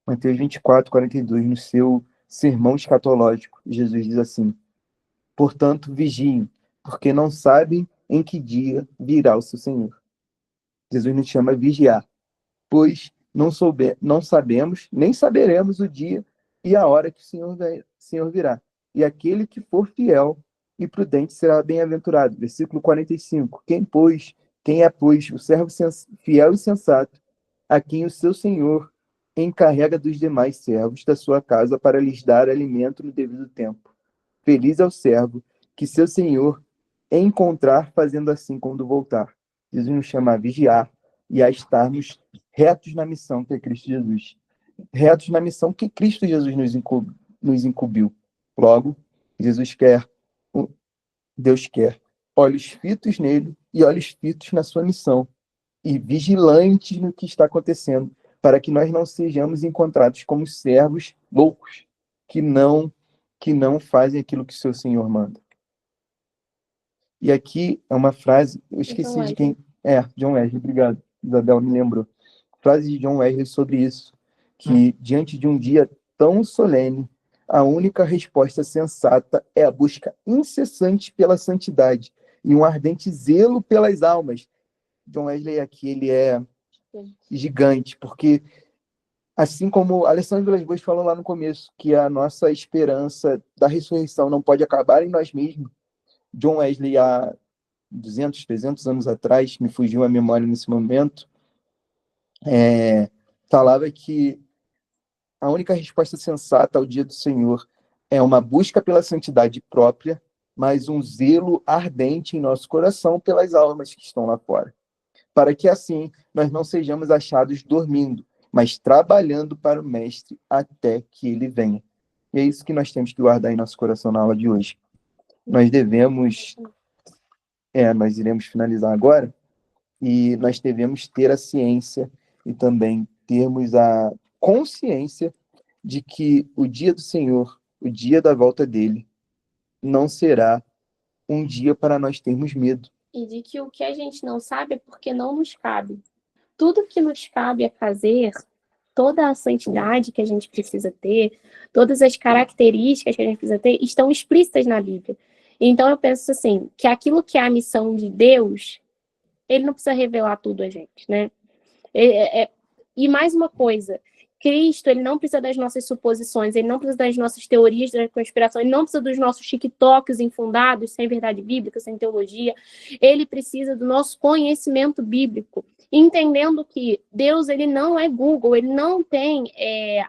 Mateus 24:42, no seu sermão escatológico, Jesus diz assim: portanto, vigiem, porque não sabem em que dia virá o seu Senhor. Jesus nos chama a vigiar, pois não sabemos, nem saberemos o dia e a hora que o Senhor virá. E aquele que for fiel e prudente será bem-aventurado. Versículo 45. Quem é, pois, o servo fiel e sensato, a quem o seu Senhor encarrega dos demais servos da sua casa para lhes dar alimento no devido tempo. Feliz é o servo que seu Senhor encontrar fazendo assim quando voltar. Jesus nos chama a vigiar e a estarmos retos na missão que é Cristo Jesus. Retos na missão que Cristo Jesus nos incumbiu. Logo, Deus quer olhos fitos nele e olhos fitos na sua missão e vigilantes no que está acontecendo, para que nós não sejamos encontrados como servos loucos que não fazem aquilo que o seu Senhor manda. E aqui é uma frase, eu esqueci de quem é, John Wesley, obrigado, Isabel me lembrou. Frase de John Wesley sobre isso, que diante de um dia tão solene, a única resposta sensata é a busca incessante pela santidade e um ardente zelo pelas almas. John Wesley aqui, ele é gigante, porque assim como Alessandro Vilas Boas falou lá no começo, que a nossa esperança da ressurreição não pode acabar em nós mesmos, John Wesley, há 200, 300 anos atrás, me fugiu a memória nesse momento, falava que a única resposta sensata ao dia do Senhor é uma busca pela santidade própria, mas um zelo ardente em nosso coração pelas almas que estão lá fora. Para que assim nós não sejamos achados dormindo, mas trabalhando para o Mestre até que ele venha. E é isso que nós temos que guardar em nosso coração na aula de hoje. Nós iremos finalizar agora, e nós devemos ter a ciência e também termos a consciência de que o dia do Senhor, o dia da volta dele, não será um dia para nós termos medo. E de que o que a gente não sabe é porque não nos cabe. Tudo que nos cabe é fazer, toda a santidade que a gente precisa ter, todas as características que a gente precisa ter, estão explícitas na Bíblia. Então eu penso assim, que aquilo que é a missão de Deus, ele não precisa revelar tudo a gente, né? E mais uma coisa, Cristo, ele não precisa das nossas suposições, ele não precisa das nossas teorias da conspiração, ele não precisa dos nossos TikToks infundados, sem verdade bíblica, sem teologia. Ele precisa do nosso conhecimento bíblico, entendendo que Deus, ele não é Google, ele não tem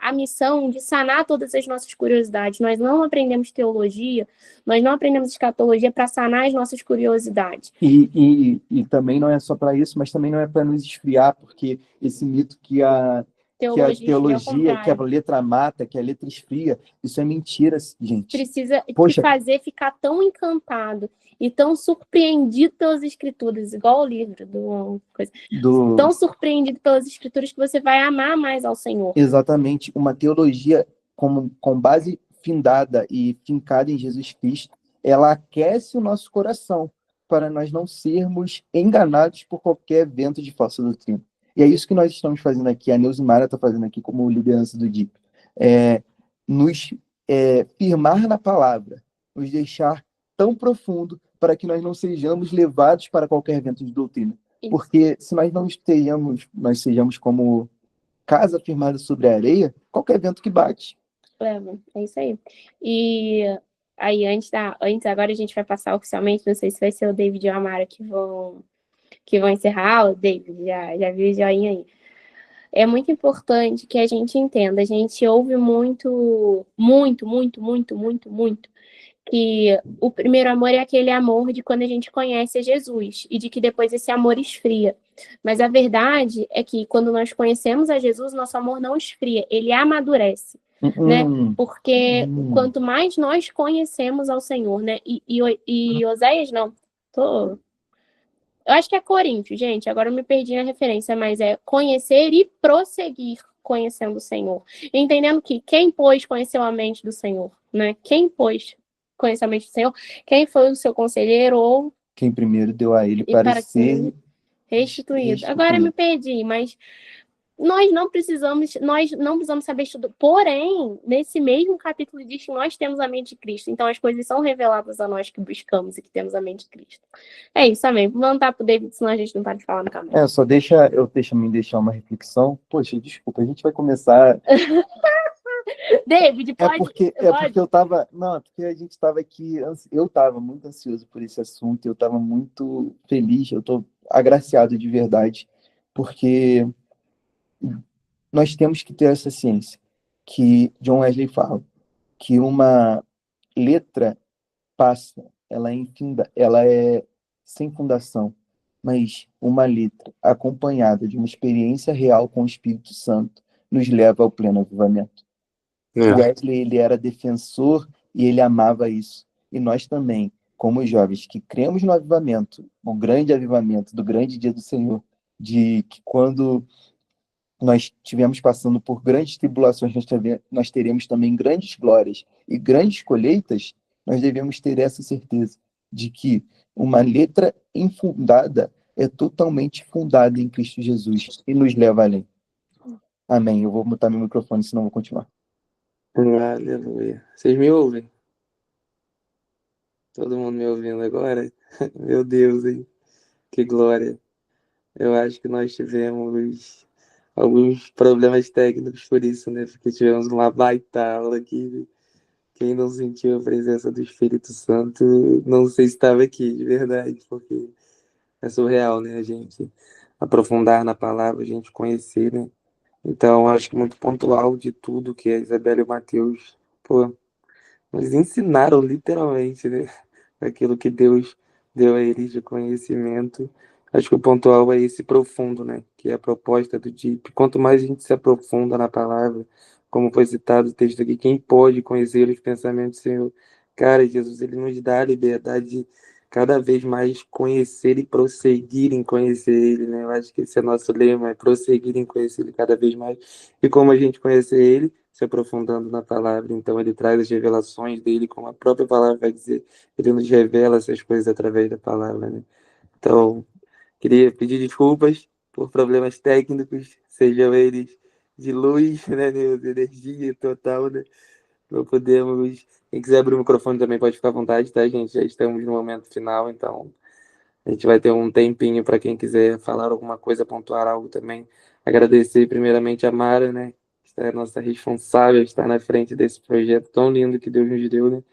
a missão de sanar todas as nossas curiosidades. Nós não aprendemos teologia, nós não aprendemos escatologia para sanar as nossas curiosidades. E também não é só para isso, mas também não é para nos esfriar, porque esse mito que a teologia, que a letra mata, que a letra esfria, isso é mentira, gente. Precisa te fazer ficar tão encantado e tão surpreendido pelas escrituras, igual o livro tão surpreendido pelas escrituras que você vai amar mais ao Senhor. Exatamente, uma teologia com base findada e fincada em Jesus Cristo, ela aquece o nosso coração para nós não sermos enganados por qualquer vento de falsa doutrina. E é isso que nós estamos fazendo aqui, a Neusimara está fazendo aqui como liderança do DIP. Nos firmar na palavra, nos deixar tão profundo para que nós não sejamos levados para qualquer vento de doutrina. Isso. Porque se nós não sejamos como casa firmada sobre a areia, qualquer vento que bate. É isso aí. E aí, antes, agora a gente vai passar oficialmente, não sei se vai ser o David e a Amara que vão encerrar a aula. David, já viu o joinha aí. É muito importante que a gente entenda, a gente ouve muito, que o primeiro amor é aquele amor de quando a gente conhece Jesus e de que depois esse amor esfria. Mas a verdade é que quando nós conhecemos a Jesus, nosso amor não esfria, ele amadurece. Né? Porque quanto mais nós conhecemos ao Senhor, né? E Oséias, não, eu acho que é Coríntios, gente, agora eu me perdi na referência, mas é conhecer e prosseguir conhecendo o Senhor. Entendendo que quem, pois, conheceu a mente do Senhor, né? Quem, pois, conheceu a mente do Senhor? Quem foi o seu conselheiro ou... Quem primeiro deu a ele para ser restituído. Agora eu me perdi, mas nós não precisamos saber tudo. Porém, nesse mesmo capítulo diz que nós temos a mente de Cristo. Então, as coisas são reveladas a nós que buscamos e que temos a mente de Cristo. É isso, amém. Vou mandar pro David, senão a gente não para de falar no caminho. Só me deixar uma reflexão. Poxa, desculpa, a gente vai começar. David, pode? Porque eu tava. Não, é porque a gente tava aqui. Eu tava muito ansioso por esse assunto, eu tava muito feliz, eu tô agraciado de verdade, porque nós temos que ter essa ciência que John Wesley fala, que uma letra passa, ela é sem fundação, mas uma letra acompanhada de uma experiência real com o Espírito Santo nos leva ao pleno avivamento. Wesley, ele era defensor e ele amava isso. E nós também, como jovens que cremos no avivamento, no grande avivamento do grande dia do Senhor, de que quando nós estivermos passando por grandes tribulações, nós teremos também grandes glórias e grandes colheitas, nós devemos ter essa certeza de que uma letra infundada é totalmente fundada em Cristo Jesus e nos leva além. Amém. Eu vou mutar meu microfone, senão vou continuar. Aleluia. Vocês me ouvem? Todo mundo me ouvindo agora? Meu Deus, hein? Que glória. Eu acho que nós tivemos alguns problemas técnicos por isso, né? Porque tivemos uma baita aula aqui. Quem não sentiu a presença do Espírito Santo, não sei se estava aqui, de verdade, porque é surreal, né? A gente aprofundar na palavra, a gente conhecer, né? Então, acho que muito pontual de tudo que a Isabela e o Matheus, pô, nos ensinaram literalmente, né? Aquilo que Deus deu a eles de conhecimento. Acho que o pontual é esse profundo, né? Que é a proposta do DIP. Quanto mais a gente se aprofunda na palavra, como foi citado o texto aqui, quem pode conhecer os pensamentos do Senhor? Cara, Jesus, ele nos dá a liberdade de cada vez mais conhecer e prosseguir em conhecer Ele, né? Eu acho que esse é nosso lema, é prosseguir em conhecer Ele cada vez mais. E como a gente conhecer Ele? Se aprofundando na palavra. Então, ele traz as revelações dele, como a própria palavra vai dizer, ele nos revela essas coisas através da palavra, né? Então, queria pedir desculpas por problemas técnicos, sejam eles de luz, né, de energia total, né? Não podemos. Quem quiser abrir o microfone também pode ficar à vontade, tá, gente? Já estamos no momento final, então a gente vai ter um tempinho para quem quiser falar alguma coisa, pontuar algo também. Agradecer primeiramente a Mara, né? Que é a nossa responsável, está na frente desse projeto tão lindo que Deus nos deu, né?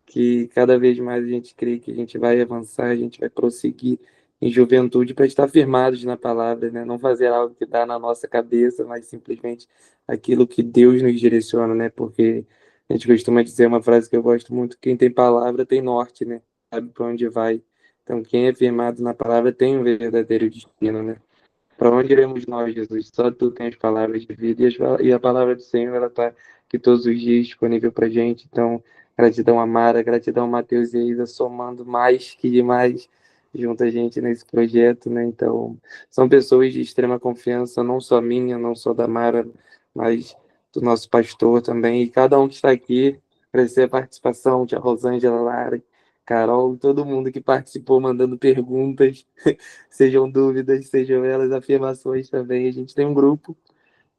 Que cada vez mais a gente crê que a gente vai avançar, a gente vai prosseguir em juventude para estar firmados na palavra, né? Não fazer algo que dá na nossa cabeça, mas simplesmente aquilo que Deus nos direciona, né? Porque a gente costuma dizer uma frase que eu gosto muito: quem tem palavra tem norte, né? Sabe para onde vai. Então, quem é firmado na palavra tem um verdadeiro destino, né? Para onde iremos nós, Jesus? Só tu tens palavras de vida e a palavra do Senhor, ela está aqui todos os dias disponível para gente. Então, gratidão a Mara, gratidão a Matheus e a Isa, somando mais que demais junto a gente nesse projeto, né? Então, são pessoas de extrema confiança, não só minha, não só da Mara, mas do nosso pastor também. E cada um que está aqui, agradecer a participação, tia Rosângela, Lara, Carol, todo mundo que participou mandando perguntas, sejam dúvidas, sejam elas afirmações também. A gente tem um grupo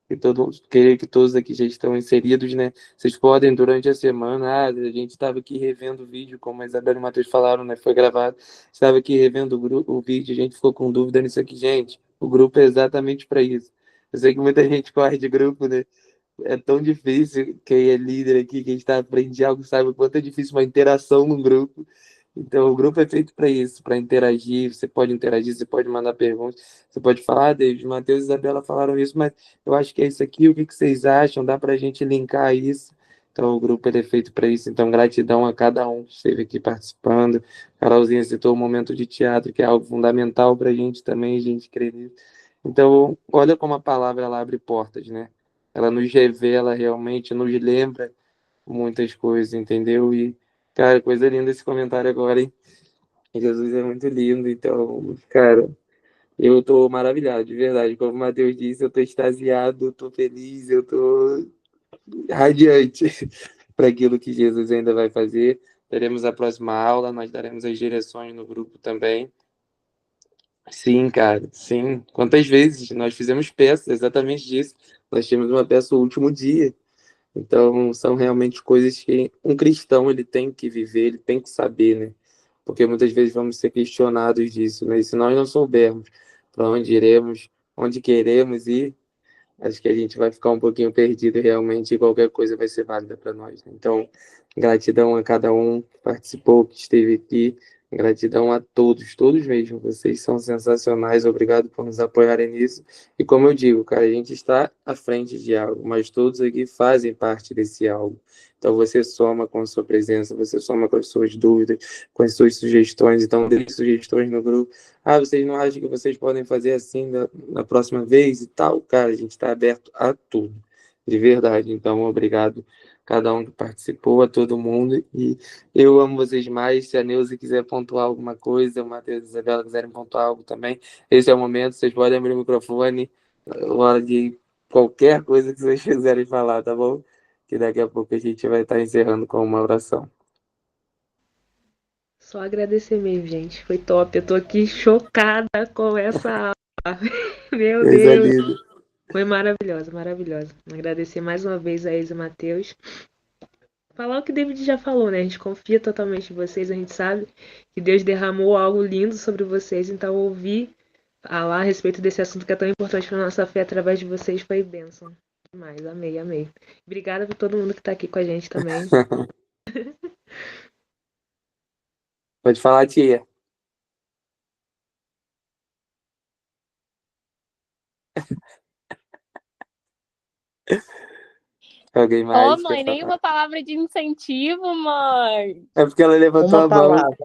que todos aqui já estão inseridos, né? Vocês podem, durante a semana, a gente estava aqui revendo o vídeo, como a Isabela e o Matheus falaram, né? Foi gravado. Estava aqui revendo o vídeo, a gente ficou com dúvida nisso aqui. Gente, o grupo é exatamente para isso. Eu sei que muita gente corre de grupo, né? É tão difícil, quem é líder aqui, quem está aprendendo de algo, sabe o quanto é difícil uma interação num grupo. Então, o grupo é feito para isso, para interagir. Você pode interagir, você pode mandar perguntas, você pode falar, David, Matheus e Isabela falaram isso, mas eu acho que é isso aqui, o que vocês acham? Dá para a gente linkar isso? Então, o grupo ele é feito para isso. Então, gratidão a cada um que esteve aqui participando. Carolzinha citou o momento de teatro, que é algo fundamental para a gente também, a gente crê nisso. Então, olha como a palavra ela abre portas, né? Ela nos revela realmente, nos lembra muitas coisas, entendeu? E, cara, coisa linda esse comentário agora, hein? Jesus é muito lindo, então, cara, eu tô maravilhado, de verdade. Como o Matheus disse, eu tô extasiado, eu tô feliz, eu tô radiante para aquilo que Jesus ainda vai fazer. Teremos a próxima aula, nós daremos as direções no grupo também. Sim, cara, sim. Quantas vezes nós fizemos peça exatamente disso? Nós tínhamos uma peça o último dia. Então, são realmente coisas que um cristão ele tem que viver, ele tem que saber, né? Porque muitas vezes vamos ser questionados disso, né? E se nós não soubermos para onde iremos, onde queremos ir, acho que a gente vai ficar um pouquinho perdido realmente e qualquer coisa vai ser válida para nós, né? Então, gratidão a cada um que participou, que esteve aqui. Gratidão a todos, todos mesmo. Vocês são sensacionais. Obrigado por nos apoiarem nisso. E como eu digo, cara, a gente está à frente de algo, mas todos aqui fazem parte desse algo. Então você soma com a sua presença, você soma com as suas dúvidas, com as suas sugestões. Então, dê sugestões no grupo. Ah, vocês não acham que vocês podem fazer assim na próxima vez e tal? Cara, a gente está aberto a tudo, de verdade. Então, obrigado a cada um que participou, a todo mundo. E eu amo vocês mais. Se a Neuza quiser pontuar alguma coisa, o Matheus e a Isabela quiserem pontuar algo também, esse é o momento. Vocês podem abrir o microfone, hora de qualquer coisa que vocês quiserem falar, tá bom? Que daqui a pouco a gente vai estar encerrando com uma oração. Só agradecer mesmo, gente. Foi top. Eu tô aqui chocada com essa aula. Meu Coisa Deus. linda. Foi maravilhosa, maravilhosa. Agradecer mais uma vez a Isa e Matheus. Falar o que o David já falou, né? A gente confia totalmente em vocês, a gente sabe que Deus derramou algo lindo sobre vocês, então ouvir falar a respeito desse assunto que é tão importante para nossa fé através de vocês foi bênção. Demais, amei, amei. Obrigada por todo mundo que tá aqui com a gente também. Pode falar, tia. Alguém Ô, mais quer mãe, falar? nenhuma palavra de incentivo, mãe. É porque ela levantou Uma a mão. palavra.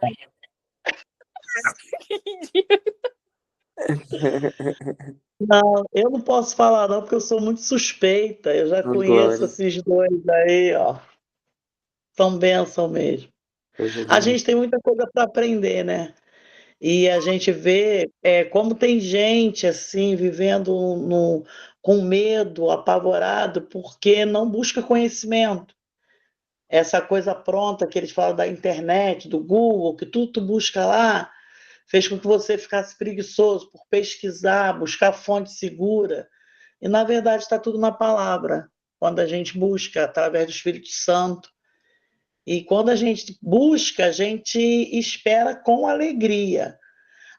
Não, eu não posso falar não, porque eu sou muito suspeita. Eu já conheço Glória. esses dois aí, ó. São bênção mesmo. Coisa A linda. gente tem muita coisa para aprender, né? E a gente vê como tem gente assim vivendo com medo, apavorado, porque não busca conhecimento. Essa coisa pronta que eles falam da internet, do Google, que tudo tu busca lá, fez com que você ficasse preguiçoso por pesquisar, buscar fonte segura. E, na verdade, está tudo na palavra, quando a gente busca através do Espírito Santo. E quando a gente busca, a gente espera com alegria.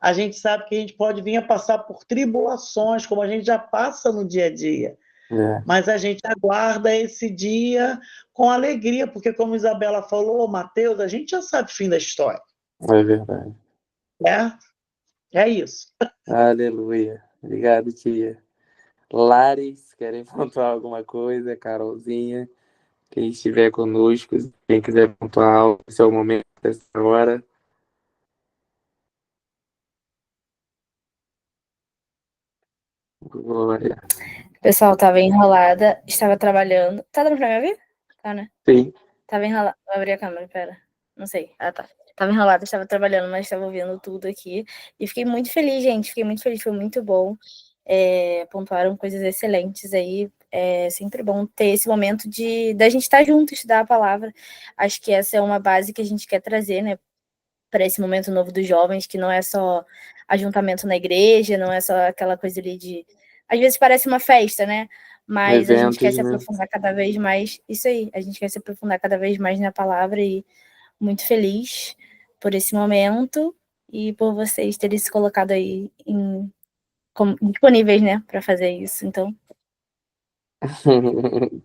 A gente sabe que a gente pode vir a passar por tribulações, como a gente já passa no dia a dia. É, Mas a gente aguarda esse dia com alegria, porque, como a Isabela falou, Mateus, a gente já sabe o fim da história. é verdade. Né? É isso. Aleluia. Obrigado, tia. Lares, querem pontuar alguma coisa? Carolzinha, quem estiver conosco, quem quiser pontuar algo, esse é o momento dessa hora. Glória. Pessoal, tava enrolada, estava trabalhando. Tá dando pra me ouvir? Tá, né? Sim. Tava enrolada. Vou abrir a câmera, pera. Não sei. Ah, tá. Tava enrolada, estava trabalhando, mas estava ouvindo tudo aqui. E fiquei muito feliz, gente. Fiquei muito feliz, foi muito bom. Pontuaram coisas excelentes aí. É sempre bom ter esse momento da gente estar junto, estudar a palavra. Acho que essa é uma base que a gente quer trazer, né? Para esse momento novo dos jovens, que não é só ajuntamento na igreja, não é só aquela coisa ali de... Às vezes parece uma festa, né? Mas a gente quer Eventos, se né? aprofundar cada vez mais... Isso aí, a gente quer se aprofundar cada vez mais na palavra e muito feliz por esse momento e por vocês terem se colocado aí disponíveis, né, para fazer isso. Então,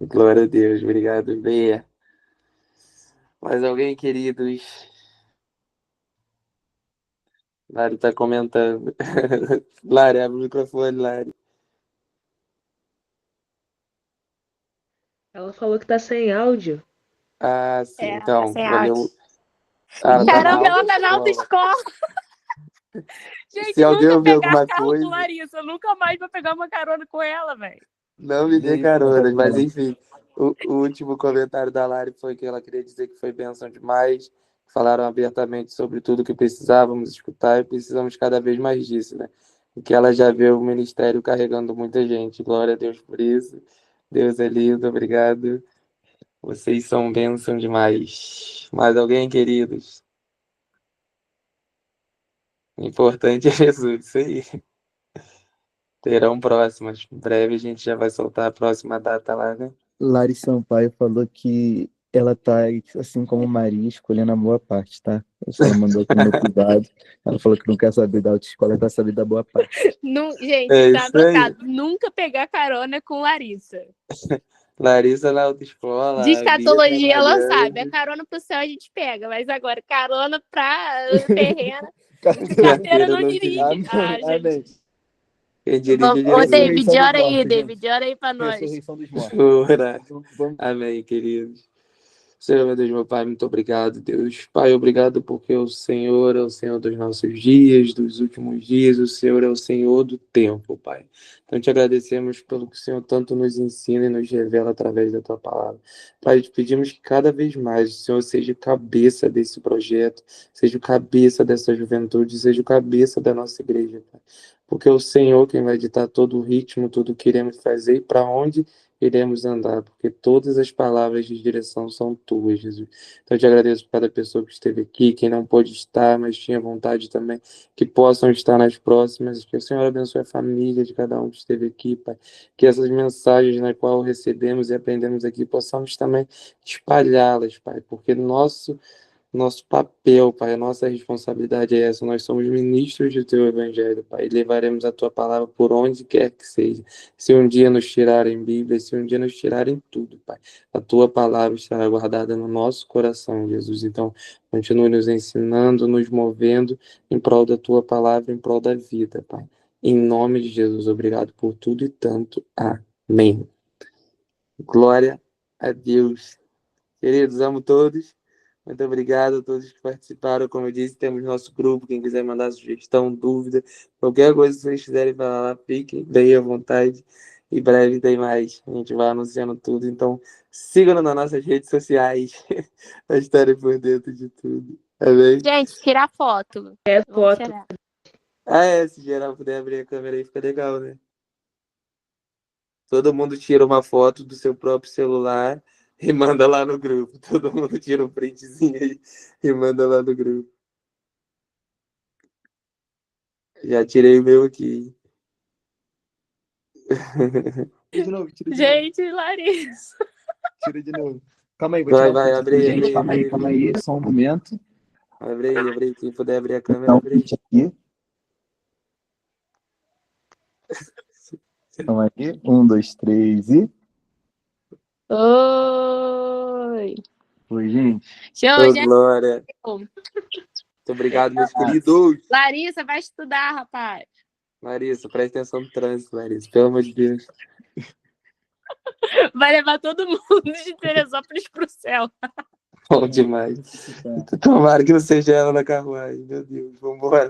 Glória a Deus. Obrigado, Bea. Mais alguém, queridos? Lari está comentando. Lari, abre o microfone, Lari. Ela falou que tá sem áudio. Ah, sim. Tá Então, sem valeu. áudio. Ela tá na Caramba, ela tá na autoescola. autoescola. Gente, Se alguém nunca ouvir pegar alguma carro com coisa, Larissa. Nunca mais vou pegar uma carona com ela, velho. não me dê carona. Mas, enfim, o último comentário da Lari foi que ela queria dizer que foi bênção demais. Falaram abertamente sobre tudo que precisávamos escutar e precisamos cada vez mais disso, né? Porque ela já vê o ministério carregando muita gente. Glória a Deus por isso. Deus é lindo, obrigado. Vocês são bênção demais. Mais alguém, queridos? O importante é Jesus, isso aí. Terão próximas. Em breve a gente já vai soltar a próxima data lá, né? Lari Sampaio falou que ela tá, assim como Maria, escolhendo a boa parte, tá? Ela mandou aqui no privado. Ela falou que não quer saber da autoescola, quer saber da boa parte. Gente, É tá isso aí. anotado. Nunca pegar carona com Larissa. Larissa na autoescola, De a Bia escatologia, ela sabe. A trabalhando. carona pro céu a gente pega, mas agora carona pra terrena, carteira Carteira não não dirige. dirige. Ah, gente. Amém. Quem dirige, Ô, dirige. David, Ressurreição dos ora aí, mortos, David, gente. ora aí pra nós. Ressurreição dos mortos. Ora. Vamos- Amém, queridos. Senhor, meu Deus, meu Pai, muito obrigado, Deus. Pai, obrigado porque o Senhor é o Senhor dos nossos dias, dos últimos dias, o Senhor é o Senhor do tempo, Pai. Então, te agradecemos pelo que o Senhor tanto nos ensina e nos revela através da Tua palavra. Pai, te pedimos que cada vez mais o Senhor seja o cabeça desse projeto, seja o cabeça dessa juventude, seja o cabeça da nossa igreja, Pai. Porque é o Senhor quem vai ditar todo o ritmo, tudo o que iremos fazer e para onde iremos andar, porque todas as palavras de direção são tuas, Jesus. Então eu te agradeço por cada pessoa que esteve aqui, quem não pôde estar, mas tinha vontade também, que possam estar nas próximas, que o Senhor abençoe a família de cada um que esteve aqui, Pai, que essas mensagens na qual recebemos e aprendemos aqui, possamos também espalhá-las, Pai, porque nosso papel, Pai, a nossa responsabilidade é essa. Nós somos ministros do Teu Evangelho, Pai, e levaremos a Tua palavra por onde quer que seja. Se um dia nos tirarem Bíblia, se um dia nos tirarem tudo, Pai, a Tua palavra estará guardada no nosso coração, Jesus. Então, continue nos ensinando, nos movendo em prol da Tua palavra, em prol da vida, Pai. Em nome de Jesus, obrigado por tudo e tanto. Amém. Glória a Deus. Queridos, amo todos. Muito obrigado a todos que participaram. Como eu disse, temos nosso grupo. Quem quiser mandar sugestão, dúvida, qualquer coisa que vocês quiserem falar lá, fiquem bem à vontade. Em breve tem mais. A gente vai anunciando tudo. Então, sigam nas nossas redes sociais para estarem por dentro de tudo. Amém? Gente, tirar foto. É Vamos foto. tirar. Se geral puder abrir a câmera aí, fica legal, né? Todo mundo tira uma foto do seu próprio celular e manda lá no grupo. Todo mundo tira um printzinho aí e manda lá no grupo. Já tirei o meu aqui. Tira de novo, tira de novo. Gente, Larissa. Tira de novo. Calma aí, vou Vai, tirar o vai, print abre aqui, aí, gente. abre aí, Calma aí, só um momento. Abre aí. Quem puder abrir a câmera, Dá um abre aí. print aqui. Calma aí. 1, 2, 3 e... Oi. Oi, gente. Show, Ô, gente. Glória. Muito obrigado, meus queridos. Larissa, vai estudar, rapaz. Larissa, presta atenção no trânsito, Larissa. Pelo amor de Deus. Vai levar todo mundo de Teresópolis pro céu. Bom demais. Tomara que não seja ela na carruagem. Meu Deus. Vambora.